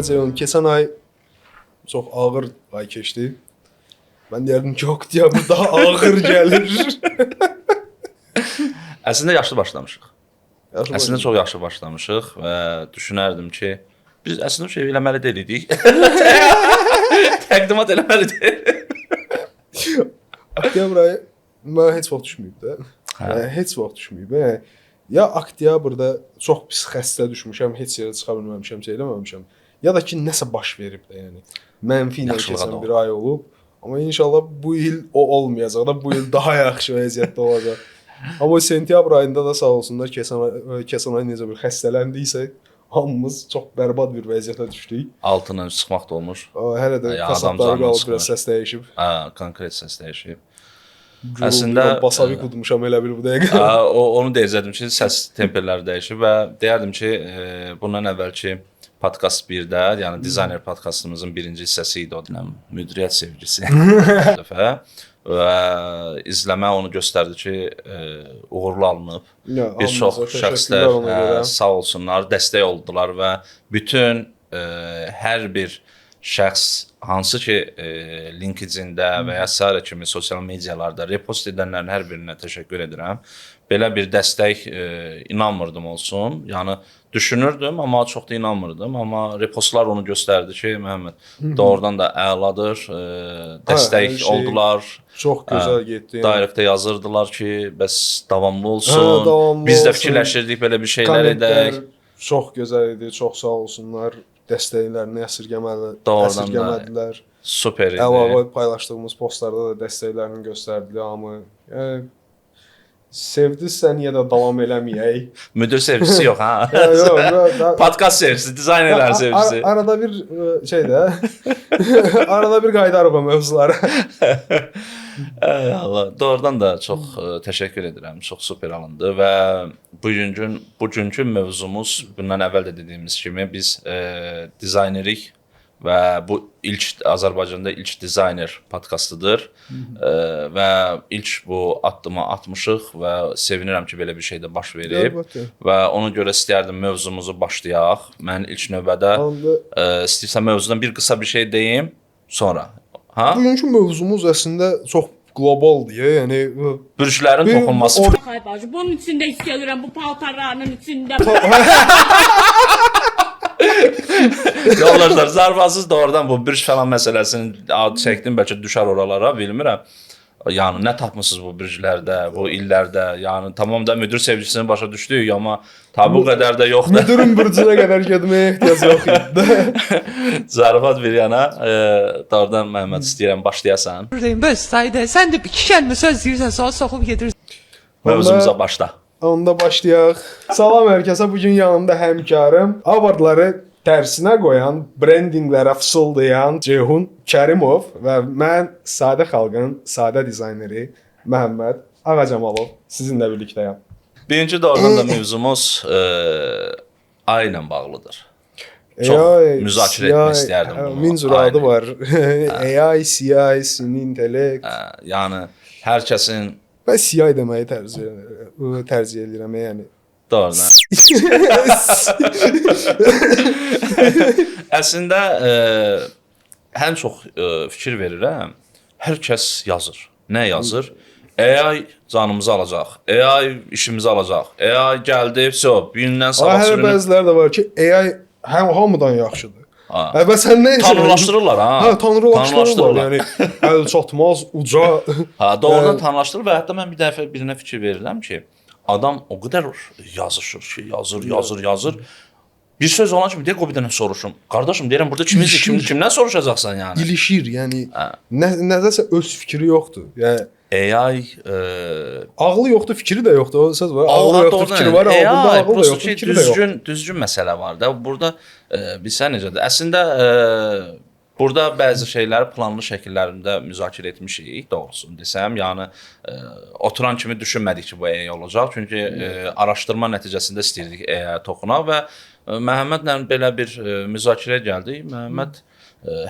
Ceyhun, keçən ay çox ağır ay keçdi. Mən deyərdim ki, oktyabr daha ağır gəlir. Əslində yaxşı başlamışıq. Əslində çox yaxşı başlamışıq və düşünərdim ki, biz əslində şey eləməli deyilik. Təqdimat eləməli deyilik. Oktyabr ayı mən heç vaxt düşməyib də. Heç vaxt düşməyib. Ya oktyabrda çox pis xəstə düşmüşəm, heç yerə çıxa bilməmişəm, şey eləməmişəm. Ya da ki, nəsə baş verib də, yəni. Mənfi ilə keçən bir ay olub. Amma inşallah bu il o olmayacaq da, bu il daha yaxşı vəziyyətdə olacaq. Amma sentyabr ayında da sağ olsunlar, keçən ay necə bir xəstələndiysə, hamımız çox bərbad bir vəziyyətə düşdük. Altından çıxmaq da olmuş. Hələ də kasabları qalıb, biraz səs dəyişib. Konkret səs dəyişib. Əslində basavik udmuşam elə bil bu dəqiqə. Onu deyəcəkdim ki, səs temperləri dəyişib və deyərdim ki, bundan əvvəlki podkast 1-də, yəni dizayner podkastımızın birinci hissəsi idi o dünəm, müdiriyyət sevgisi. Və izləmə onu göstərdi ki, uğurlu alınıb. Bir çox şəxslər sağ olsunlar, dəstək oldular və bütün hər bir şəxs hansı ki LinkedIn-də və ya sairə kimi sosial medialarda repost edənlərin hər birinə təşəkkür edirəm. Belə bir dəstək inanmırdım olsun. Yəni düşünürdüm, amma çox da inanmırdım. Amma repostlar onu göstərdi ki, Məhəmməd doğrudan da əladır. Dəstək oldular. Çox gözəl getdi. Direktdə yazırdılar ki, bəs davamlı olsun. Biz də fikirləşirdik belə bir şeylər edək. Çox gözəl idi. Çox sağ olsunlar. Dəstəklərini əsirgəmədilər. Super idi. Əlavə paylaşdığımız postlarda da dəstəklərini göstərdilər hamı. Yəni sevdinizsə niyə də davam eləməyək? Müdir sevgisi yox ha. Podkast sevgisi, dizaynerlər sevgisi. Arada bir şey də. Arada bir qayıdarıq o mövzulara. Allah, doğrudan da çox təşəkkür edirəm. Çox super alındı və bugünkü mövzumuz bundan əvvəl də dediyimiz kimi biz dizaynerik və bu ilk Azərbaycanda ilk dizayner podkastıdır və ilk bu addımı atmışıq və sevinirəm ki, belə bir şey də baş verib və ona görə istəyərdim mövzumuzu başlayaq. Mən ilk növbədə istəyirsən mövzudan bir qısa bir şey deyim, sonra. Bugünkü mövzumuz əslində çox qlobaldır, yəni bürclərin toxunması. Bunun içində hiss edirəm, bu paltarlarının içində. Yoldaşlar, zarfasız doğrudan bu bürc falan məsələsini çəkdim, bəlkə düşər oralara, bilmirəm. Yəni, nə tapmışsınız bu bürclərdə, bu illərdə? Yəni, tamam da müdür sevgisini başa düşdük, amma tabi bu qədər də yoxdur. Müdürün bürcünə qədər gedməyə ehtiyac yox idi. Zarafat bir yana, doğrudan Məhəmməd istəyirəm, başlayasan. Buradayım, bəs sayda, sən də iki kəlmə söz deyirsən, sonra soxub gedirsən. Mövzumuza başla. Onda başlayaq. Salam hər kəsə, bugün yanımda həmkarım, avardları tərsinə qoyan, brendinglərə fısıldayan Ceyhun Kərimov və mən sadə xalqın sadə dizayneri Məhəmməd Ağacamalov sizinlə birlikdəyəm. Birinci doğrudan da mövzumuz ay ilə bağlıdır. Çox müzakirə etmək istəyərdim bunu. Min cür adı var. AI, CI, süni intellekt. Yəni hər kəsin mən CI deməyi tərcih edirəm, yəni. Doğrudan. Əslində ən çox fikir verirəm. Hər kəs yazır. Nə yazır? AI canımızı alacaq. AI işimizi alacaq. AI gəldi, vəsə, gündən sabah sürünür. Bəziləri də var ki, AI hamıdan yaxşıdır. Və sən nə edirsən? Tanrılaşdırırlar ha. Tanrılaşdırırlar. Yəni əl çatmaz, uca. Doğrudan tanrılaşdırır və hətta mən bir dəfə birinə fikir verirəm ki, adam o qədər yazışır ki, yazır. Bir söz olan kimi, deyək o bir dənə soruşum. Qardaşım, deyirəm, burada kimdən soruşacaqsan yəni? İlişir, yəni nədəsə öz fikri yoxdur. Yəni AI ağlı yoxdur, fikri də yoxdur. O söz var. Ağlı yoxdur, fikri var. AI prosta ki, düzgün məsələ var da. Burada bilsən necədir? Əslində burada bəzi şeyləri planlı şəkillərində müzakirə etmişik, doğrusunu desəm. Yəni oturan kimi düşünmədik ki, bu AI olacaq. Çünki araşdırma nəticəsində istəyirdik AI toxunaq və Məhəmmədlə belə bir müzakirə gəldi. Məhəmməd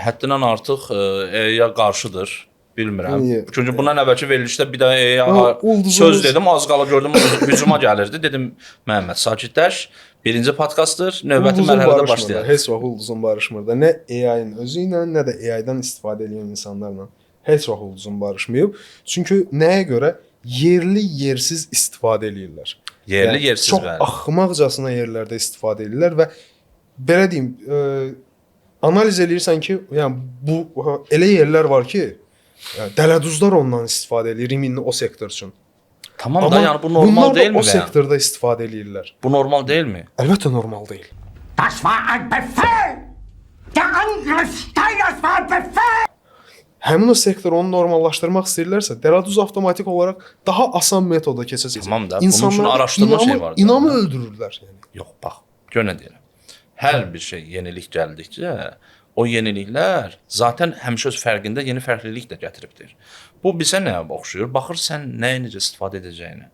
həddindən artıq AI-ya qarşıdır. bilmirəm. Niyə? Çünki bundan əvvəlki verilişdə bir də ulduzumuz- söz dedim, az qala gördüm hücuma gəlirdi. Dedim, Məhəmməd sakitləş. Birinci podkastdır. Növbəti Ulduzun mərhələdə barışmırlar. başlayaq. Heç vaxt ulduzun barışmır da. Nə AI-ın özü ilə, nə də AI-dan istifadə edən insanlarla heç vaxt ulduzun barışmayıb. Çünki nəyə görə? Yerli yersiz istifadə eləyirlər. Yerli yersiz çox bəli. axmaqcasına yerlərdə istifadə edirlər və belə deyim, analiz eləyirsən ki, yəni bu elə yerlər var ki, yəni dələduzlar ondan istifadə eləyir iminli o sektor üçün. Tamam da, yəni bu normal deyilmi o bəyəm? sektorda istifadə eləyirlər. Bu normal deyilmi? Əlbəttə normal deyil. Das war ein Befehl! Der Angriff Steiners war ein Befehl! Həmin o sektoru onu normallaşdırmaq istəyirlərsə, dələduz avtomatik olaraq daha asan metoda keçəcək. Tamam da, bunun üçün araşdırma şey var da. İnamı öldürürlər yəni. Yox, bax, gör nə deyirəm. Hər bir şey yenilik gəldikcə, o yeniliklər zaten həmişə öz fərqində yeni fərqlilik də gətiribdir. Bu bizə nəyə oxşuyur? Baxır sən nəyə necə istifadə edəcəyini.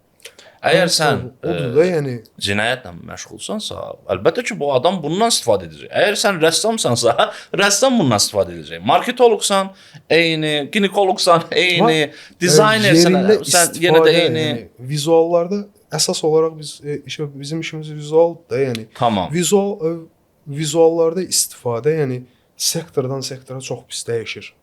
Əgər sən odur da yəni cinayətlə məşğulsansa, əlbəttə ki, bu adam bundan istifadə edəcək. Əgər sən rəssamsansa, rəssam bundan istifadə edəcək. Marketoloqsan, eyni, ginekoloqsan, eyni, dizaynersən, sən yenə də eyni. Yəni, vizuallarda əsas olaraq bizim işimiz vizual da, yəni. Tamam. Vizuallarda istifadə, yəni sektordan sektora çox pis dəyişir.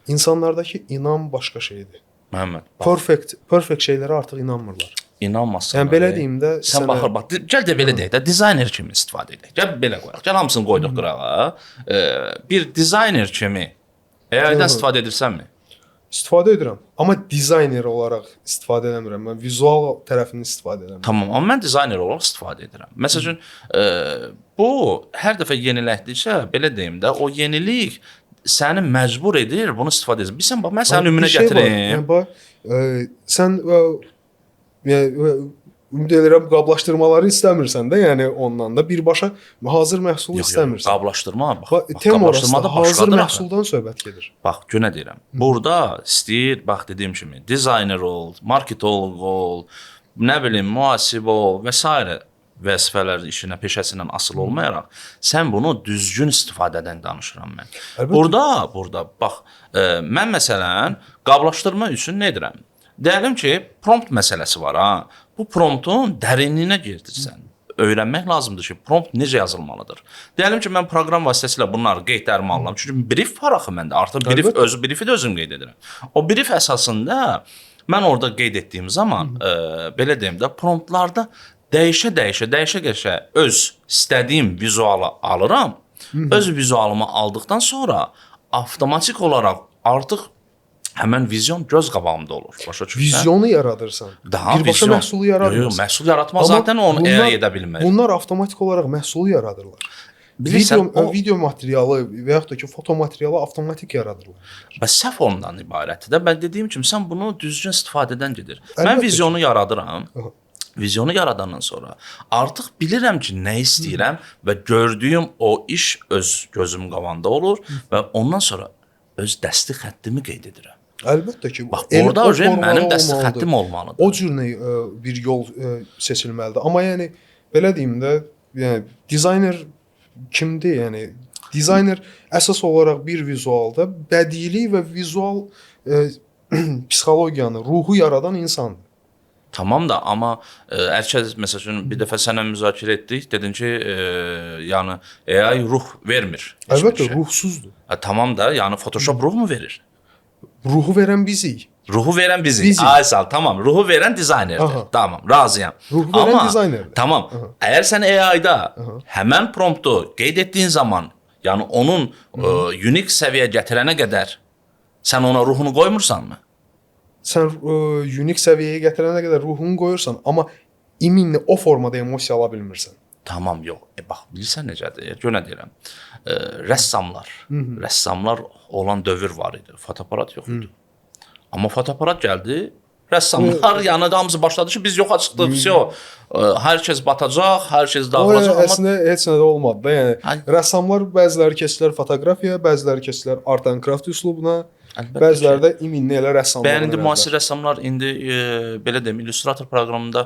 İnsanlardakı inam başqa şeydir. Məhəmməd, bax, Perfect şeylərə artıq inanmırlar. inanmasan. Yəni belə deyim də, sən baxır, bax, gəl də belə deyək də, dizayner kimi istifadə edək. Gəl belə qoyaq. Gəl hamısını qoyduq qırağa. Bir dizayner kimi AI-dan istifadə edirsənmi? İstifadə edirəm, amma dizayner olaraq istifadə eləmirəm. Mən vizual tərəfini istifadə edirəm. Tamam, amma mən dizayner olaraq istifadə edirəm. Məsələn, bu hər dəfə yeniləkdikcə, belə deyim də, o yenilik səni məcbur edir bunu istifadə edir. Bilirsən, bax, mən sənin nümunə gətirim. Yəni, bax, sən ümid edirəm qablaşdırmaları istəmirsən də, yəni ondan da birbaşa hazır məhsulu istəmirsən. Qablaşdırma, bax, Tem orası qablaşdırma da da hazır başqadır. məhsuldan söhbət gedir. Bax, gör nə deyirəm. Burada istəyir, bax, dediyim kimi, dizayner ol, marketoloq ol, nə bilim, mühasib ol və s. vəzifələr işinə, peşəsindən asılı olmayaraq, sən bunu düzgün istifadədən danışıram mən. Əlbəttə. Burada, bax, mən məsələn, qablaşdırma üçün nə edirəm? Deyəlim ki, prompt məsələsi var, ha. Bu promptun dərinliyinə girdirsən. Öyrənmək lazımdır ki, prompt necə yazılmalıdır. Deyəlim ki, mən proqram vasitəsilə bunları qeydlərimi alıram. Çünki brief var axı məndə. Artıq briefi də özüm qeyd edirəm. O brief əsasında mən orada qeyd etdiyim zaman, belə deyim də, promptlarda dəyişə öz istədiyim vizualı alıram. Öz vizualımı aldıqdan sonra avtomatik olaraq artıq həmən vizyon göz qabağımda olur. Başa düşürsən? Vizyonu yaradırsan. Birbaşa məhsulu yaradırsan. Yox, məhsul yaratma zaten onu AI edə bilməz. Bunlar avtomatik olaraq məhsulu yaradırlar. Video materialı və yaxud da ki, foto materialı avtomatik yaradırlar. Bəs səhv ondan ibarətdir də. Mən dediyim kimi, sən bunu düzgün istifadədən gedir. Mən Əlbəttə vizyonu yaradıram. Vizyonu yaradandan sonra artıq bilirəm ki, nə istəyirəm və gördüyüm o iş öz gözüm qabağında olur və ondan sonra öz dəsti xəttimi qeyd edirəm. Əlbəttə ki, bax, orada mənim dəsti xəttim olmalıdır. O cür bir yol seçilməlidir. Amma yəni belə deyim də, yəni dizayner kimdir? Yəni dizayner əsas olaraq bir vizualda bədii və vizual psixologiyanı, ruhu yaradan insandır. Tamam da, amma Ərkəz məsələn bir dəfə sənə müzakirə etdik, dedin ki, yəni AI ruh vermir. Əlbəttə ruhsuzdur. Tamam da, yəni Photoshop ruh mu verir? Ruhu verən bizik. Ruhu verən bizik. Aysal, tamam. Ruhu verən dizaynerdir. Tamam, razıyam. Ruhu verən dizaynerdir. Tamam. Əgər sən AI-da həmən promptu qeyd etdiyin zaman, yəni onun unik səviyyə gətirənə qədər sən ona ruhunu qoymursanmı? Sən unik səviyyəyə gətirənə qədər ruhunu qoyursan, amma iminli o formada emosiya ala bilmirsən. Tamam, yox. Bax, bilirsən necədir? Gör nə deyirəm. Rəssamlar olan dövr var idi. Fotoaparat yox idi. Amma fotoaparat gəldi, rəssamlar yanında hamısı başladı ki, biz yoxa çıxdıq, hər kəs batacaq, hər kəs dağılacaq. O əslində heç nə də olmadı da. Yəni rəssamlar bəziləri keçdilər fotoqrafiyaya, bəziləri keçdilər art and craft üslubuna. Əlbəttə Bəziləri də iminli elə rəssamlar. Bəyən indi müasir rəssamlar indi belə deyim, illüstrator proqramında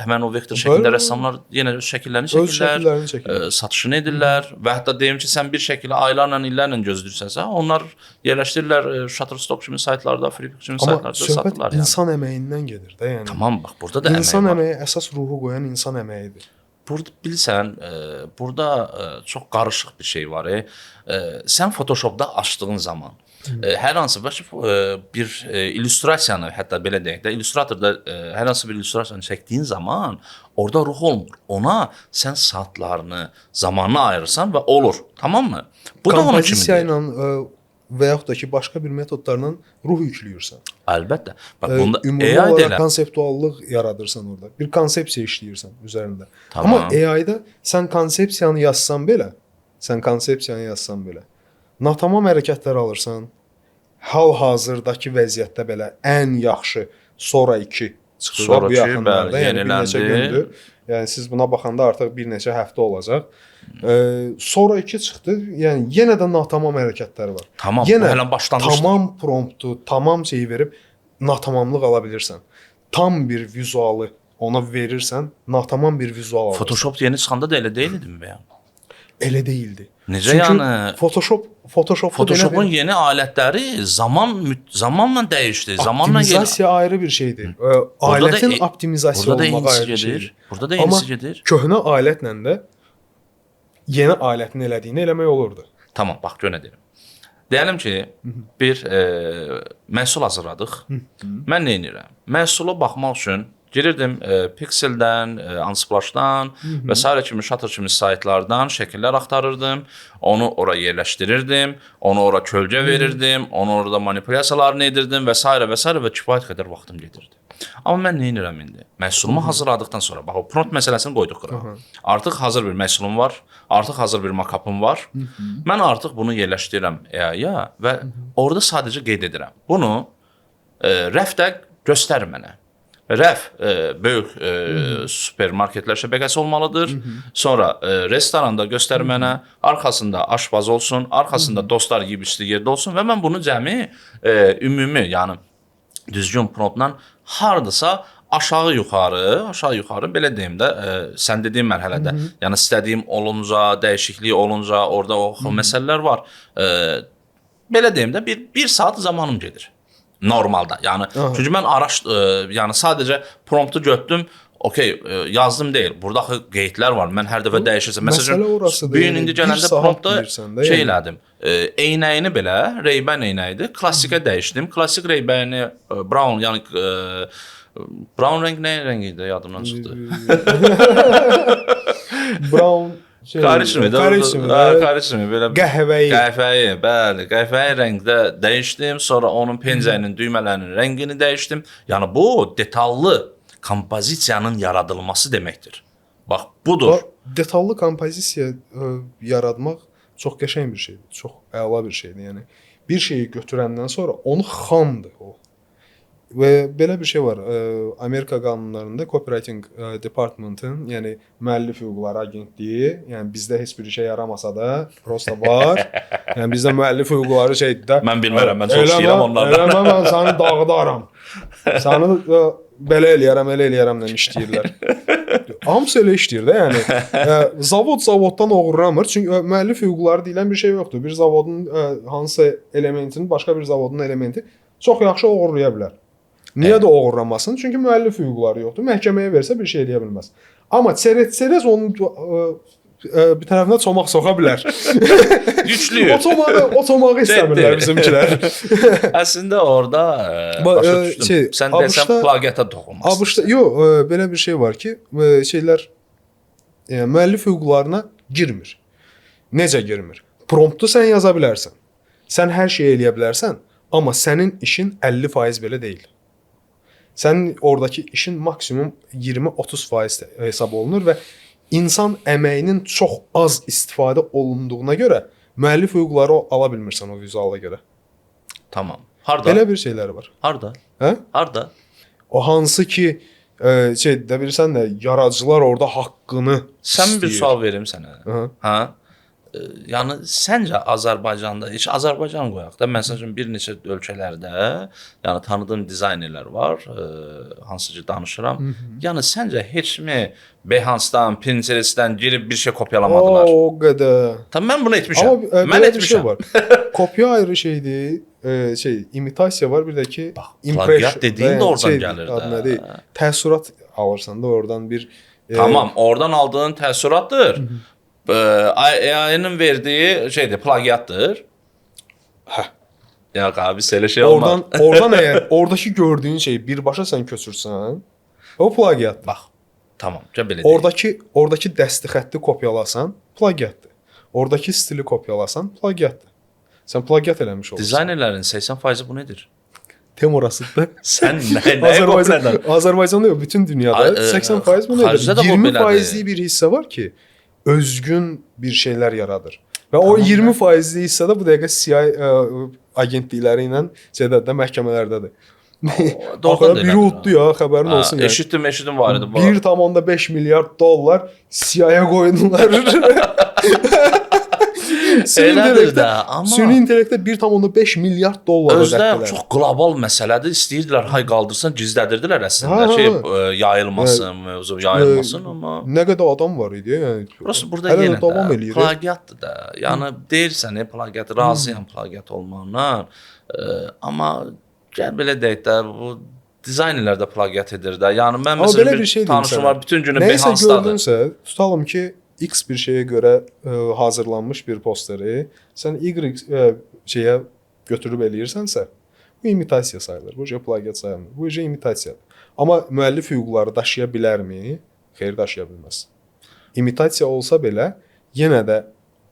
həmən o vektor şəklində rəssamlar yenə öz şəkillərini çəkirlər, satışını edirlər və hətta deyim ki, sən bir şəkili aylarla, illərlə gözləyirsənsə, onlar yerləşdirirlər Shutterstock kimi saytlarda, Freepik kimi saytlarda satırlar. Amma söhbət insan əməyindən gedir də, yəni. Tamam, bax, burada da insan əmək var. əməyi əsas ruhu qoyan insan əməyidir. Burada bilirsən, burada çox qarışıq bir şey var. Sən Photoshopda açdığın zaman hər hansı bir illüstrasiyanı, hətta belə deyək də, illüstratorda hər hansı bir illüstrasiyanı çəkdiyin zaman orada ruh olmur. Ona sən saatlarını, zamanını ayırırsan və olur. Tamam mı? Bu da onun kompozisiya kimidir. ilə və yaxud da ki, başqa bir metodlarla ruh yükləyirsən. Əlbəttə. Bax, bunda Ümumi AI olaraq deyilən. konseptuallıq yaradırsan orada. Bir konsepsiya işləyirsən üzərində. Tamam. Amma AI-da sən konsepsiyanı yazsan belə, natamam hərəkətlər alırsan, hal-hazırdakı vəziyyətdə belə ən yaxşı sonra 2 çıxdı da bu yaxınlarda, yəni bir neçə gündür. Yəni siz buna baxanda artıq bir neçə həftə olacaq. Sonra 2 çıxdı. Yəni yenə də natamam hərəkətlər var. Tamam, yenə bu hələ başlanmışdır. Tamam promptu, tamam şeyi verib natamamlıq ala bilirsən. Tam bir vizualı ona verirsən, natamam bir vizual alırsan. Photoshop yeni çıxanda da elə deyildi mi bəyəm? Elə deyildi. Necə Çünki yəni? Photoshopun yeni alətləri zamanla dəyişdi. Zamanla optimizasiya ayrı bir şeydir. Alətin optimizasiya olmaq ayrı bir şeydir. Burada da yenisi gedir. Köhnə alətlə də yeni alətin elədiyini eləmək olurdu. Tamam, bax gör nə deyirəm. Deyəlim ki, bir məhsul hazırladıq. Mən nə edirəm? Məhsula baxmaq üçün girirdim Pixeldən, Unsplash'dan və s. kimi Shutter kimi saytlardan şəkillər axtarırdım. Onu ora yerləşdirirdim, onu ora kölgə verirdim, onu orada manipulyasiyalarını edirdim və s. və kifayət qədər vaxtım gedirdi. Amma mən nə edirəm indi? Məhsulumu hazırladıqdan sonra, bax o prompt məsələsini qoyduq qırağa. Artıq hazır bir məhsulum var, artıq hazır bir mock-up'ım var. Mən artıq bunu yerləşdirirəm AI-ya və orada sadəcə qeyd edirəm. Bunu rəfdə göstər mənə. Rəf böyük supermarketlər şəbəkəsi olmalıdır. Sonra restoranda göstər mənə, arxasında aşpaz olsun, arxasında dostlar yeyib içdiyi yerdə olsun və mən bunu cəmi ümumi, yəni düzgün promptla hardasa aşağı yuxarı belə deyim də, sən dediyin mərhələdə, yəni istədiyim olunca, dəyişiklik olunca, orada o məsələlər var. Belə deyim də, bir saat zamanım gedir. Normalda. Yəni çünki mən yəni sadəcə promptu götürdüm, okey, yazdım deyil. Burada qeydlər var. Mən hər dəfə dəyişirəm. Məsələn, bu gün indi gələndə promptda şey elədim. Eynəyini belə Ray-Ban eynəyidir. Klassikə dəyişdim. Klassik Ray-Ban'i brown, yəni brown rəng nə rəng idi? Yadımdan çıxdı. Brown Karışmı belə qəhvəyi, bəli, qəhvəyi rəngdə dəyişdim, sonra onun pencəyinin düymələrinin rəngini dəyişdim. Yəni bu detallı kompozisiyanın yaradılması deməkdir. Bax, budur. Detallı kompozisiya yaratmaq çox qəşəng bir şeydir, çox əla bir şeydir. Yəni bir şeyi götürəndən sonra onu xamdır o. Və belə bir şey var. Amerika qanunlarında Copywriting Department'ın, yəni müəllif hüquqları agentliyi, yəni bizdə heç bir işə yaramasa da prosta var. Yəni bizdə müəllif hüquqları şeydir də. Mən bilmərəm, mən çox istəyirəm onlardan. Eləmə, mən səni dağıdaram. Səni belə eləyərəm ilə işləyirlər. Hamısı elə işləyir də, yəni. Zavoddan oğurlamır. Çünki müəllif hüquqları deyilən bir şey yoxdur. Bir zavodun hansı elementini başqa bir zavodun elementi çox yaxşı oğurlaya bilər. Niyə də oğurlamasın? Çünki müəllif hüquqları yoxdur. Məhkəməyə versə bir şey eləyə bilməz. Amma çerez onun bir tərəfinə çomaq soxa bilər. Güclü. O çomağı istəmirlər bizimkilər. Əslində orada başa düşdüm. Sən desən plagiata toxunmasın. ABŞ-da belə bir şey var ki, şeylər müəllif hüquqlarına girmir. Necə girmir? Promptu sən yaza bilərsən. Sən hər şeyi eləyə bilərsən, amma sənin işin 50% belə deyil. Sənin oradakı işin maksimum 20-30% hesab olunur və insan əməyinin çox az istifadə olunduğuna görə müəllif hüquqları ala bilmirsən o vizuala görə. Tamam. Harda? Belə bir şeylər var. Harda? Hə? Harda? O hansı ki də bilirsən də yaradıcılar orada haqqını Sən bir sual verim sənə. Hı. Hə? yəni səncə Azərbaycanda, heç Azərbaycan qoyaq da, məsəl üçün bir neçə ölkələrdə, yəni tanıdığım dizaynerlər var, hansı ki danışıram. Yəni səncə heç mi Behance-dan, Pinterest-dən girib bir şey kopyalamadılar? O qədər. Tamam, mən bunu etmişəm. Amma Mən belə bir şey etmişəm. var. Kopya ayrı şeydir. İmitasiya var, bir də ki, plagiat dediyin də oradan gəlir də. Adı nədir? Təəssürat alırsan da oradan bir Tamam, oradan aldığın təəssüratdır. AI-nin verdiyi şeydir, plagiatdır. Hə. Ya abi, elə şey olmaz. Oradan əgər oradakı gördüyün şeyi birbaşa sən köçürsən, o plagiatdır. Bax, tamam, belə deyil. Oradakı dəsti xətti kopyalasan, plagiatdır. Oradakı stili kopyalasan, plagiatdır. Sən plagiat eləmiş olursan. Dizaynerlərin 80% bu nedir? Tem orasıdır. Sən nəyə kopyaladın? Azərbaycanda yox, bütün dünyada 80% bu nedir? 20%lik bir hissə var ki, özgün bir şeylər yaradır. Və o 20%lik hissə də bu dəqiqə CIA agentlikləri ilə şeydədir, məhkəmələrdədir. Doğrudan biri uddu ya, xəbərin olsun. Eşitdim var idi. 1,5 milyard dollar CIA qoydular. Süni intellektə 1,5 milyard dollar ödətdilər. Özdə çox qlobal məsələdir. İstəyirdilər, hay qaldırsan, gizlədirdilər əslində ki, yayılmasın, mövzu yayılmasın, amma nə qədər adam var idi, yəni. Burası burada yenə də plagiatdır da. Yəni deyirsən, plagiat, razıyam plagiat olmağından. Amma gəl belə deyək də, bu dizaynerlər də plagiat edir də. Yəni mən məsələn bir tanışım var, bütün günü Behance-dadır. Nəysə gördünsə, tutalım ki, X bir şeyə görə hazırlanmış bir posteri sən Y şeyə götürüb eləyirsənsə, bu imitasiya sayılır. Bu plagiat sayılmır. Bu imitasiyadır. Amma müəllif hüquqları daşıya bilərmi? Xeyr, daşıya bilməz. İmitasiya olsa belə yenə də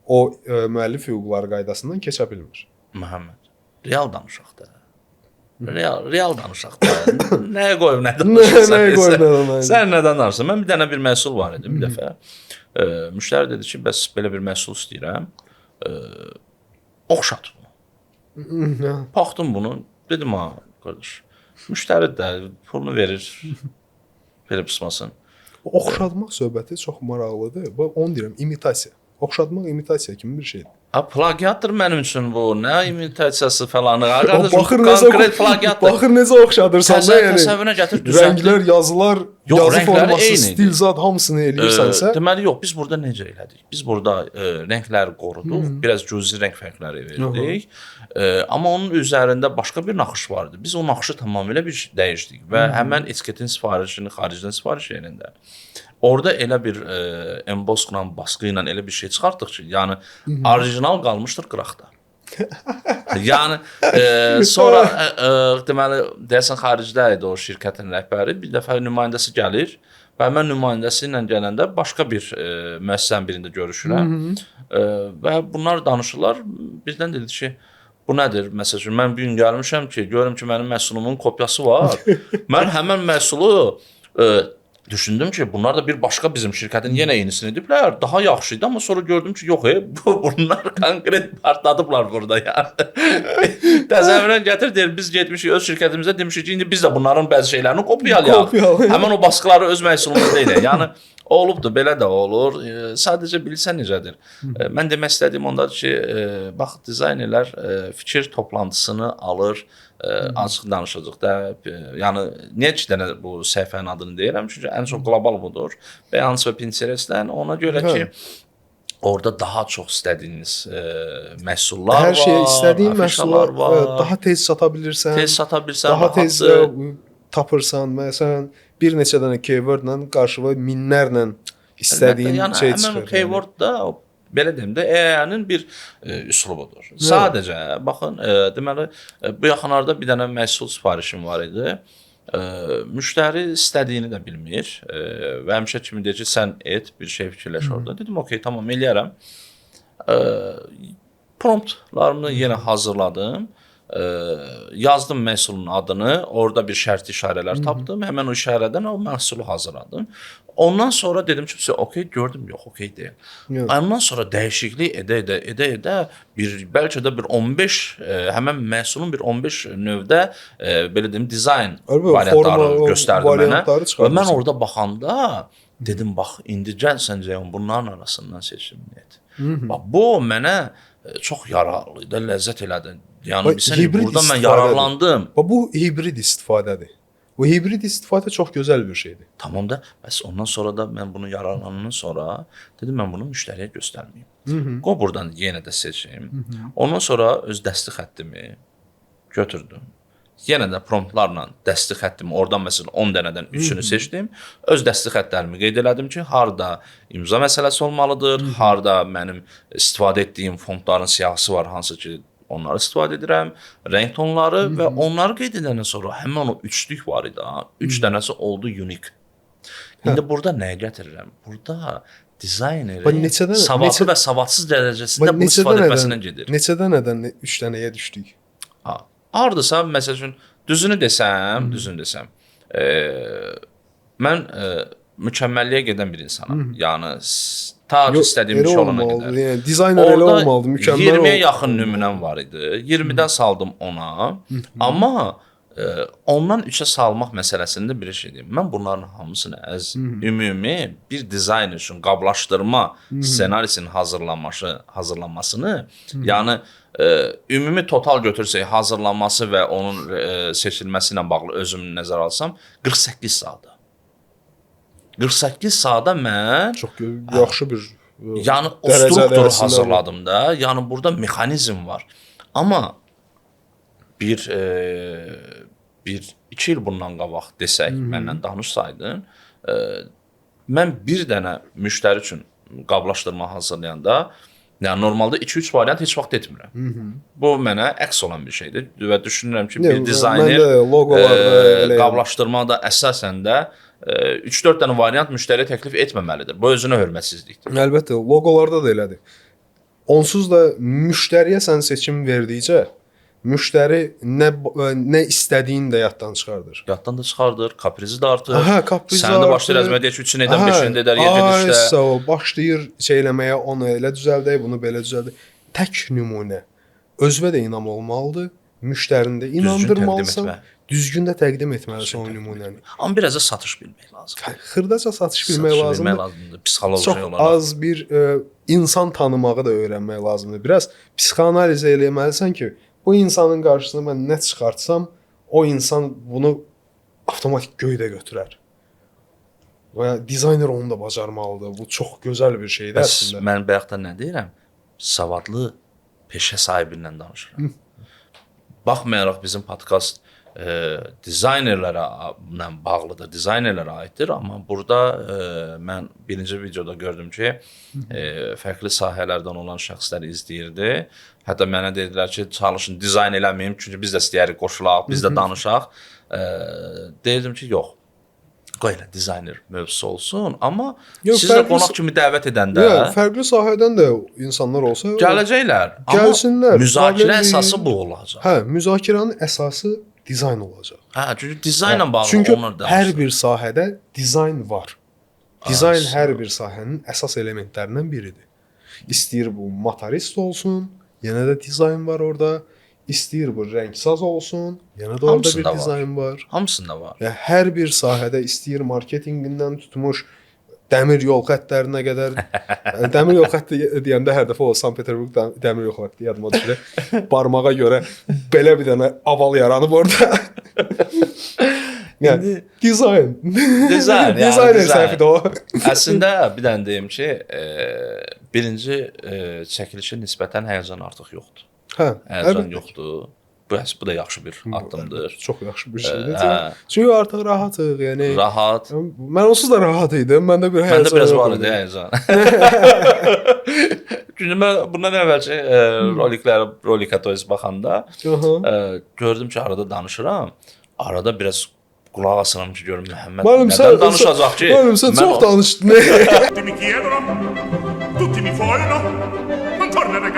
o müəllif hüquqları qaydasından keçə bilmir. Məhəmməd, real danışaq da. Real danışaq da. Nəyə qoyub, nə danışırsan? Sən nədən danışırsan? Mən bir dənə bir məhsul var idi bir dəfə. Müştəri dedi ki, bəs belə bir məhsul istəyirəm. Oxşat bunu. Baxdım bunu. Dedim, ha, qardaş. Müştəri də pulunu verir. Belə pısmasın. Oxşatmaq söhbəti çox maraqlıdır. Onu deyirəm, imitasiya. Oxşatmaq imitasiya kimi bir şeydir. Plagiatdır mənim üçün bu. Nə imitasiyası falan. Konkret plagiatdır. Baxır necə oxşadırsan da, yəni. Təsəvvürünə gətir, düzəldir. Rənglər, yazılar, yazı forması, stil zad hamısını eləyirsənsə. Deməli yox, biz burada necə elədik? Biz burada rəngləri qoruduq, biraz cüzi rəng fərqləri verdik. Amma onun üzərində başqa bir naxış vardı. Biz o naxışı tamamilə bir dəyişdik və həmən etiketin sifarişini xaricdən sifariş yerində. Orada elə bir emboskla, baskı ilə elə bir şey çıxartdıq ki, yəni orijinal qalmışdır qıraqda. Yəni sonra deməli deyəsən xaricdə idi o şirkətin rəhbəri, bir dəfə nümayəndəsi gəlir və mən nümayəndəsi ilə gələndə başqa bir müəssisənin birində görüşürəm və bunlar danışırlar. Birdən dedi ki, bu nədir? Məsəl üçün mən bir gün gəlmişəm ki, görürüm ki, mənim məhsulumun kopyası var. Mən həmən məhsulu düşündüm ki, bunlar da bir başqa bizim şirkətin yenə yenisini ediblər. Daha yaxşıydı, amma sonra gördüm ki, yox, bunlar konkret partladıblar burada. Yəni. Təsəvvürən gətir, deyir, biz getmişik öz şirkətimizə, demişik ki, indi biz də bunların bəzi şeylərini kopyalayaq. Həmən o baskıları öz məhsulumuzda elə. Yəni, olubdur, belə də olur. Sadəcə bilsən necədir. Mən demək istədiyim ondadır ki, bax, dizaynerlər fikir toplantısını alır, açıq danışacaq da. Yəni, niyə ki dənə bu səhifənin adını deyirəm? Çünki ən çox qlobal budur. Behance və Pinterest-dən ona görə ki, orada daha çox istədiyiniz məhsullar var. Hər şeyə istədiyin məhsullar var. Daha tez sata bilirsən. Tez sata bilirsən. Daha tez tapırsan. Məsələn, bir neçə dənə keywordla qarşıva minlərlə istədiyin şey çıxır. Həmən keyword da belə deyim də, AI-nın bir üslubudur. Sadəcə, baxın, deməli, bu yaxınlarda bir dənə məhsul sifarişim var idi. Müştəri istədiyini də bilmir və həmişə kimi deyir ki, sən et, bir şey fikirləş orada. Dedim, okey, tamam, eləyərəm. Promptlarımı yenə hazırladım. Yazdım məhsulun adını, orada bir şərti işarələr tapdım. Həmən o işarədən o məhsulu hazırladım. Ondan sonra dedim ki, okey, gördüm, yox, okey deyil. Ondan sonra dəyişiklik edə, bəlkə də bir 15, həmən məhsulun bir 15 növdə, belə deyim, dizayn variantları göstərdi mənə. Və mən orada baxanda dedim, bax, indi gəl sən Ceyhun, bunların arasından seçimini et. Bax bu mənə çox yararlı idi, ləzzət elədi. Yəni Bax, bilirsən, hibrid burada mən istifadədir. yararlandım. Bax bu hibrid istifadədir. Bu hibrid istifadə çox gözəl bir şeydir. Tamam da, bəs ondan sonra da mən bunu yararlanandan sonra dedim mən bunu müştəriyə göstərməyim. Qoy buradan yenə də seçim. Ondan sonra öz dəsti xəttimi götürdüm. Yenə də promptlarla dəsti xəttimi oradan məsələn 10 dənədən 3-ünü seçdim. Öz dəsti xəttlərimi qeyd elədim ki, harda imza məsələsi olmalıdır, harda mənim istifadə etdiyim fontların siyahısı var, hansı ki onları istifadə edirəm, rəng tonları və onları qeyd edəndən sonra həmin o üçlük var idi. 3 dənəsi oldu unik. İndi burada nəyə gətirirəm? Burada dizaynerin savadlı və savadsız dərəcəsində bunu istifadə etməsindən gedir. Neçə dənədən 3 dənəyə düşdük? Hardasa, məsəl üçün, düzünü desəm, mən mükəmməlliyə gedən bir insanam. Yəni, ta ki istədiyim bir şey olana qədər. Yəni, dizayner elə olmalıdır, mükəmməl 20-yə yaxın nümunəm var idi. 20-dən saldım ona. Amma ondan 3-ə salmaq məsələsində bir şey deyim. Mən bunların hamısını ümumi bir dizayner üçün qablaşdırma ssenarisinin hazırlanmasını, yəni ümumi total götürsək hazırlanması və onun seçilməsi ilə bağlı özümü nəzərə alsam 48 saata. 48 saata mən çox yaxşı bir yəni o struktur hazırladım da. Yəni burada mexanizm var. Amma bir 2 il bundan qabaq desək, məndən danışsaydın, mən bir dənə müştəri üçün qablaşdırma hazırlayanda, yəni normalda 2-3 variant heç vaxt etmirəm. Bu mənə əks olan bir şeydir və düşünürəm ki, bir dizayner qablaşdırmada əsasən də 3-4 dənə variant müştəriyə təklif etməməlidir. Bu özünə hörmətsizlikdir. Əlbəttə, loqolarda da elədir. Onsuz da müştəriyə sən seçim verdikcə, müştəri nə istədiyini də yaddan çıxardır. Yaddan da çıxardır, kaprizi də artır. Kaprizi artır. Sən də başlayır əzmə deyək ki, 3-ünü edən, 5-ünü də edər, 7-də işlə. Başlayır şey eləməyə, onu elə düzəldək, bunu belə düzəldək. Tək nümunə. Özünə də inam olmalıdır, müştərini də inandırmalısan. Düzgün də təqdim etməlisən o nümunəni. Amma biraz da satış bilmək lazımdır. Xırdaca satış bilmək lazımdır. Psixoloji çox olaraq. az bir insan tanımağı da öyrənmək lazımdır. Biraz psixoanalizə eləməlisən ki, bu insanın qarşısına mən nə çıxartsam, o insan bunu avtomatik göydə götürər. Və dizayner onu da bacarmalıdır. Bu çox gözəl bir şeydir əslində. Mən bayaqdan nə deyirəm? Savadlı peşə sahibindən danışıram. Baxmayaraq bizim podkast dizaynerlərə bağlıdır, dizaynerlərə aiddir. Amma burada mən birinci videoda gördüm ki, fərqli sahələrdən olan şəxslər izləyirdi. Hətta mənə dedilər ki, çalışın dizayn eləməyim, çünki biz də istəyirik qoşulaq, biz də danışaq. Deyirdim ki, yox. Qoy elə dizayner mövzusu olsun, amma siz də qonaq kimi dəvət edəndə fərqli sahədən də insanlar olsa gələcəklər. Gəlsinlər. Amma müzakirə əsası bu olacaq. Hə, müzakirənin əsası dizayn olacaq. Hə, çünki dizaynla bağlı çünki onlar da. Hər bir sahədə dizayn var. Dizayn hər bir sahənin əsas elementlərindən biridir. İstəyir bu motorist olsun, yenə də dizayn var orada. İstəyir bu rəngsaz olsun, yenə də orada bir dizayn var. Hamısında var. Yəni hər bir sahədə istəyir marketinqindən tutmuş dəmir yol xəttlərinə qədər. Dəmir yol xətti deyəndə hər dəfə o Sankt-Peterburg dəmir yol xətti yadıma düşür. Barmağa görə belə bir dənə aval yaranıb orada. Yəni dizayn. Dizayner səhvidir o. Əslində bir dənə deyim ki, birinci çəkilişə nisbətən həyəcan artıq yoxdur. Həyəcan yoxdur. Bu da yaxşı bir addımdır. Çox yaxşı bir şeydir. Çünki artıq rahatıq, yəni. Rahat. Mən onsuz da rahat idim. Məndə bir həyəcan. Məndə biraz var idi həyəcan. Çünki mən bundan əvvəlki rolikatoz baxanda gördüm ki, arada danışıram. Arada biraz qulaq asıram ki, görüm Məhəmməd nədən danışacaq ki? Mənim sən çox danışdın. Tutti mi chiedono, tutti mi follano, non tornerai.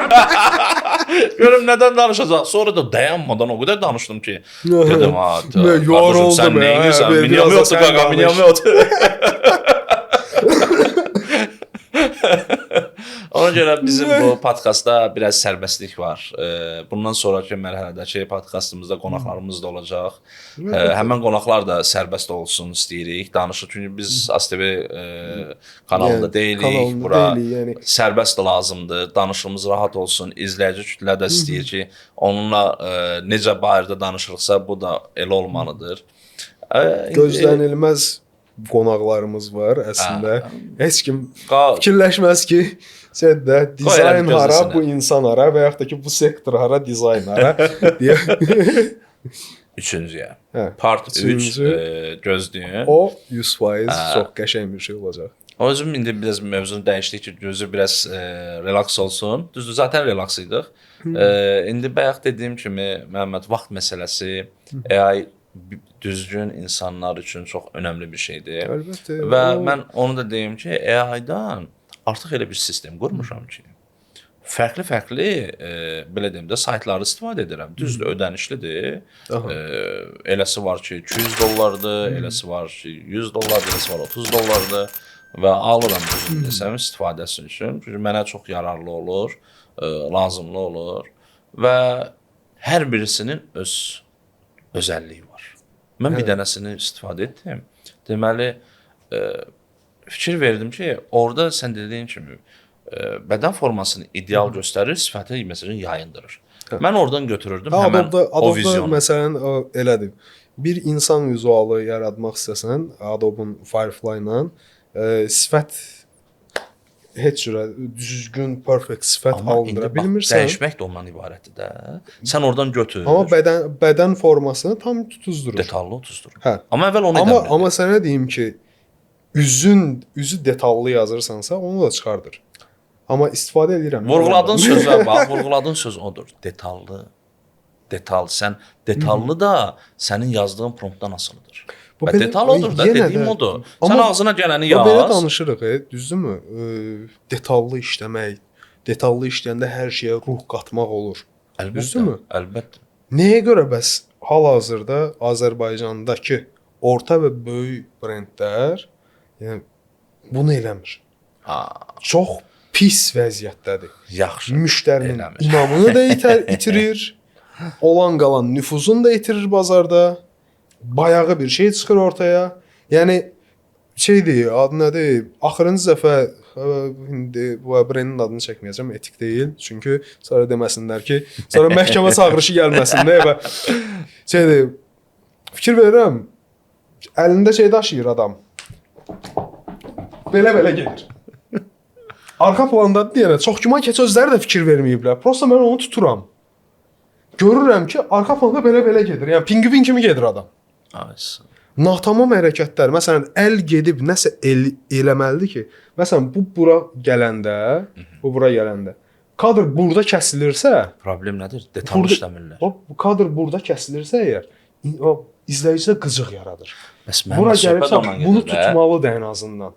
Görüm nədən danışacaq. Sonra da dayanmadan o qədər danışdım ki, dedim ha, qardaşım sən nə edirsən? Minyamyotdur qaqa, minyamyot. Ona görə bizim bu podkastda biraz sərbəstlik var. Bundan sonraki mərhələdəki podkastımızda qonaqlarımız da olacaq. Həmin qonaqlar da sərbəst olsun istəyirik, danışıq. Çünki biz ASTV kanalında Yəni, deyilik, kanalında bura deyilik, yəni. sərbəst də lazımdır. Danışığımız rahat olsun. İzləyici kütlə də istəyir ki, onunla necə barədə danışırıqsa, bu da elə olmalıdır. Gözlənilməz qonaqlarımız var əslində. Heç kim fikirləşməz ki, də dizayn hara, bu insan hara və yaxud da ki, bu sektor hara, dizayn hara deyə. Üçüncüyə. Hə, Part 3 üçüncü, gözləyin. O 100% çox qəşəng bir şey olacaq. O özüm indi biraz mövzunu dəyişdik ki, gözü biraz relaks olsun. Düzdür, zaten relaks idik. İndi bayaq dediyim kimi, Məhəmməd, vaxt məsələsi, AI düzgün insanlar üçün çox önəmli bir şeydir. Əlbəttə. Və mən onu da deyim ki, AI-dan artıq elə bir sistem qurmuşam ki, fərqli-fərqli belə deyim də saytları istifadə edirəm. Düzdür, ödənişlidir. Eləsi var ki, $200-dır, eləsi var ki, $100, eləsi var $30-dır və alıram düzgün desəm istifadəsi üçün. Çünki mənə çox yararlı olur, lazımlı olur və hər birisinin öz özəlliyi var. Mən bir dənəsini istifadə etdim. Deməli, fikir verdim ki, orada sən dediyin kimi bədən formasını ideal göstərir, sifəti məsələn yayındırır. Mən oradan götürürdüm həmən o vizyonu. Məsələn, elədir. Bir insan vizualı yaratmaq istəsən, Adobe Firefly ilə sifət heç cürə düzgün, perfect sifət alındıra bilmirsən. Dəyişmək də ondan ibarətdir də. Sən oradan götür. Amma bədən formasını tam tutuzdurur. Detallı tutuzdurur. Hə. Amma əvvəl onu edəmir. Amma sənə deyim ki, üzü detallı yazırsansa, onu da çıxardır. Amma istifadə edirəm. Vurğuladığın sözə bax, vurğuladığın söz odur. Detallı. Detal. Sən detallı da sənin yazdığın promptdan asılıdır. Və detal odur da, dediyim odur. Sən ağzına gələni yaz. Belə danışırıq, düzdürmü? Detallı işləmək, detallı işləyəndə hər şeyə ruh qatmaq olur. Düzdürmü? Əlbəttə. Nəyə görə bəs hal-hazırda Azərbaycandakı orta və böyük brendlər yəni bunu eləmir? Çox pis vəziyyətdədir. Yaxşı. Müştərinin inamını da itirir, olan qalan nüfuzunu da itirir bazarda. Bayağı bir şey çıxır ortaya. Yəni şeydir, adı nədir? Axırıncı dəfə indi bu brendin adını çəkməyəcəm, etik deyil. Çünki sonra deməsinlər ki, sonra məhkəmə çağırışı gəlməsin deyə və şeydir. Fikir verirəm. Əlində şey daşıyır adam. Belə gedir. Arxa planda deyirəm, çox güman ki, özləri də fikir verməyiblər. Prosta mən onu tuturam. Görürəm ki, arxa planda belə gedir. Yəni pingvin kimi gedir adam. Natamam hərəkətlər, məsələn, əl gedib nəsə eləməlidir ki, məsələn, bu bura gələndə, kadr burada kəsilirsə, problem nədir? Detal işləmirlər. Bu kadr burada kəsilirsə əgər, izləyicidə qıcıq yaradır. Bəs bura gəlibsə, bunu tutmalıdır ən azından.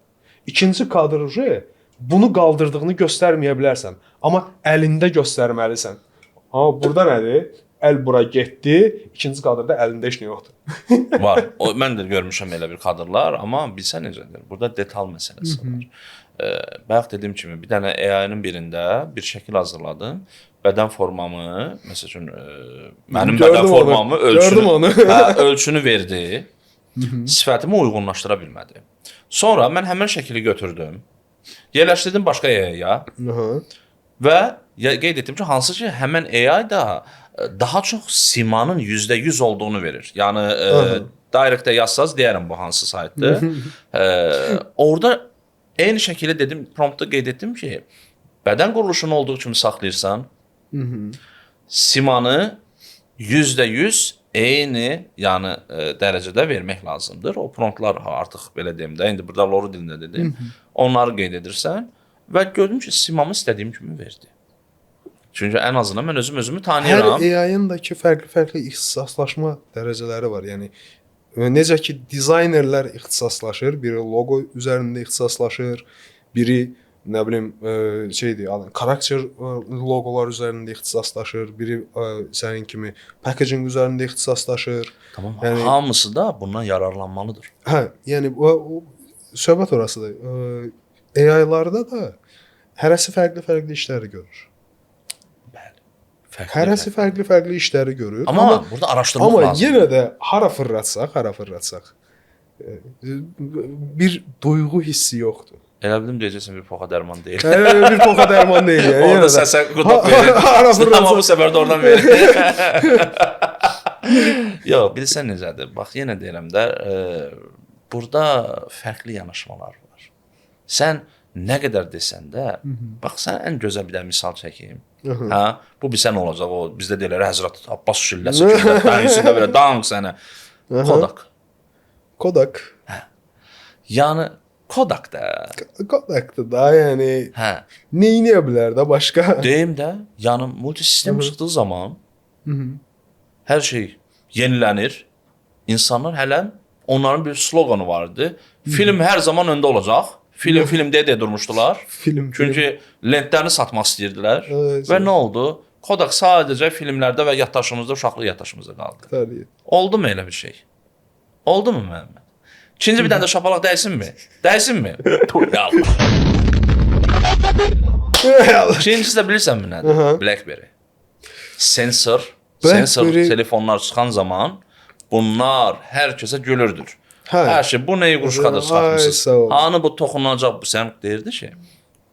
İkinci kadrı bunu qaldırdığını göstərməyə bilərsən, amma əlində göstərməlisən. Amma burada nədir? Əl bura getdi, ikinci kadrda əlində heç nə yoxdur. Var. Mən də görmüşəm elə bir kadrlar, amma bilsən necədir? Burada detal məsələsi var. Bayaq dediyim kimi, bir dənə AI-nın birində bir şəkil hazırladım. Bədən formamı, məsəl üçün mənim bədən formamı ölçünü verdi. Sifətimi uyğunlaşdıra bilmədi. Sonra mən həmin şəkili götürdüm. Yerləşdirdim başqa AI-ya. Və qeyd etdim ki, hansı ki, həmin AI da daha çox simanın %100 olduğunu verir. Yəni, directdə yazsaz deyərəm bu hansı saytdır. Orada eyni şəkildə dedim, promptda qeyd etdim ki, bədən quruluşunu olduğu kimi saxlayırsan, simanı %100 eyni yəni, dərəcədə vermək lazımdır. O promptlar artıq belə deyim də, indi burada Loru dilində dedim, onları qeyd edirsən və gördüm ki, simamı istədiyim kimi verdi. Çünki ən azından mən özümü tanıyıram. Hər AI-ın da ki, fərqli ixtisaslaşma dərəcələri var. Yəni necə ki, dizaynerlər ixtisaslaşır, biri logo üzərində ixtisaslaşır, biri nə bilim şeydir, karakter loqolar üzərində ixtisaslaşır, biri sənin kimi packaging üzərində ixtisaslaşır. Tamam, yəni hamısı da bundan yararlanmalıdır. Hə, yəni o söhbət orasıdır. AI-larda da hərəsi fərqli işləri görür. Bəli. Fərqli, Hərəsi fərqli işləri görür. Amma burada araşdırmaq Amma lazım. yenə də hara fırlatsaq bir duyğu hissi yoxdur. Elə bildim deyəcəksən bir poxa dərman deyil. Bir poxa dərman deyil yəni. Orada səsə qudaq verir. Hara Amma bu fırlatsaq. səfər də oradan verir. Yox, bilirsən necədir? Bax, yenə deyirəm də, burada fərqli yanaşmalar var. Sən nə qədər desən də, bax, sən ən gözəl bir də misal çəkeyim. Hə, bu bilsən olacaq, o bizdə deyirlər Həzrət Abbas şülləsi kimi, dənizində belə danq sənə. Kodak. Yəni, Kodak da. Kodakdır da, yəni Hə. neyniyə bilər də başqa? Deyim də, yəni multisistem çıxdığı zaman hər şey yenilənir. İnsanlar hələ onların bir sloqanı vardı. Film hər zaman öndə olacaq. Film deyə durmuşdular. Çünki lentlərini satmaq istəyirdilər. Və nə oldu? Kodak sadəcə filmlərdə və yaddaşımızda, uşaqlıq yaddaşımızda qaldı. Təbii. Oldu mu elə bir şey? Oldu mu Məhəmməd? İkinci bir dənə də şapalaq dəysinmi? Dəysinmi? Yallah. İkincisi də bilirsənmi nədir? BlackBerry. Sensor telefonlar çıxan zaman bunlar hər kəsə gülürdür. Hər şey, bu neyi quruşqadır çıxartmışsınız? Hanı bu toxunacaq? Sən deyirdi ki,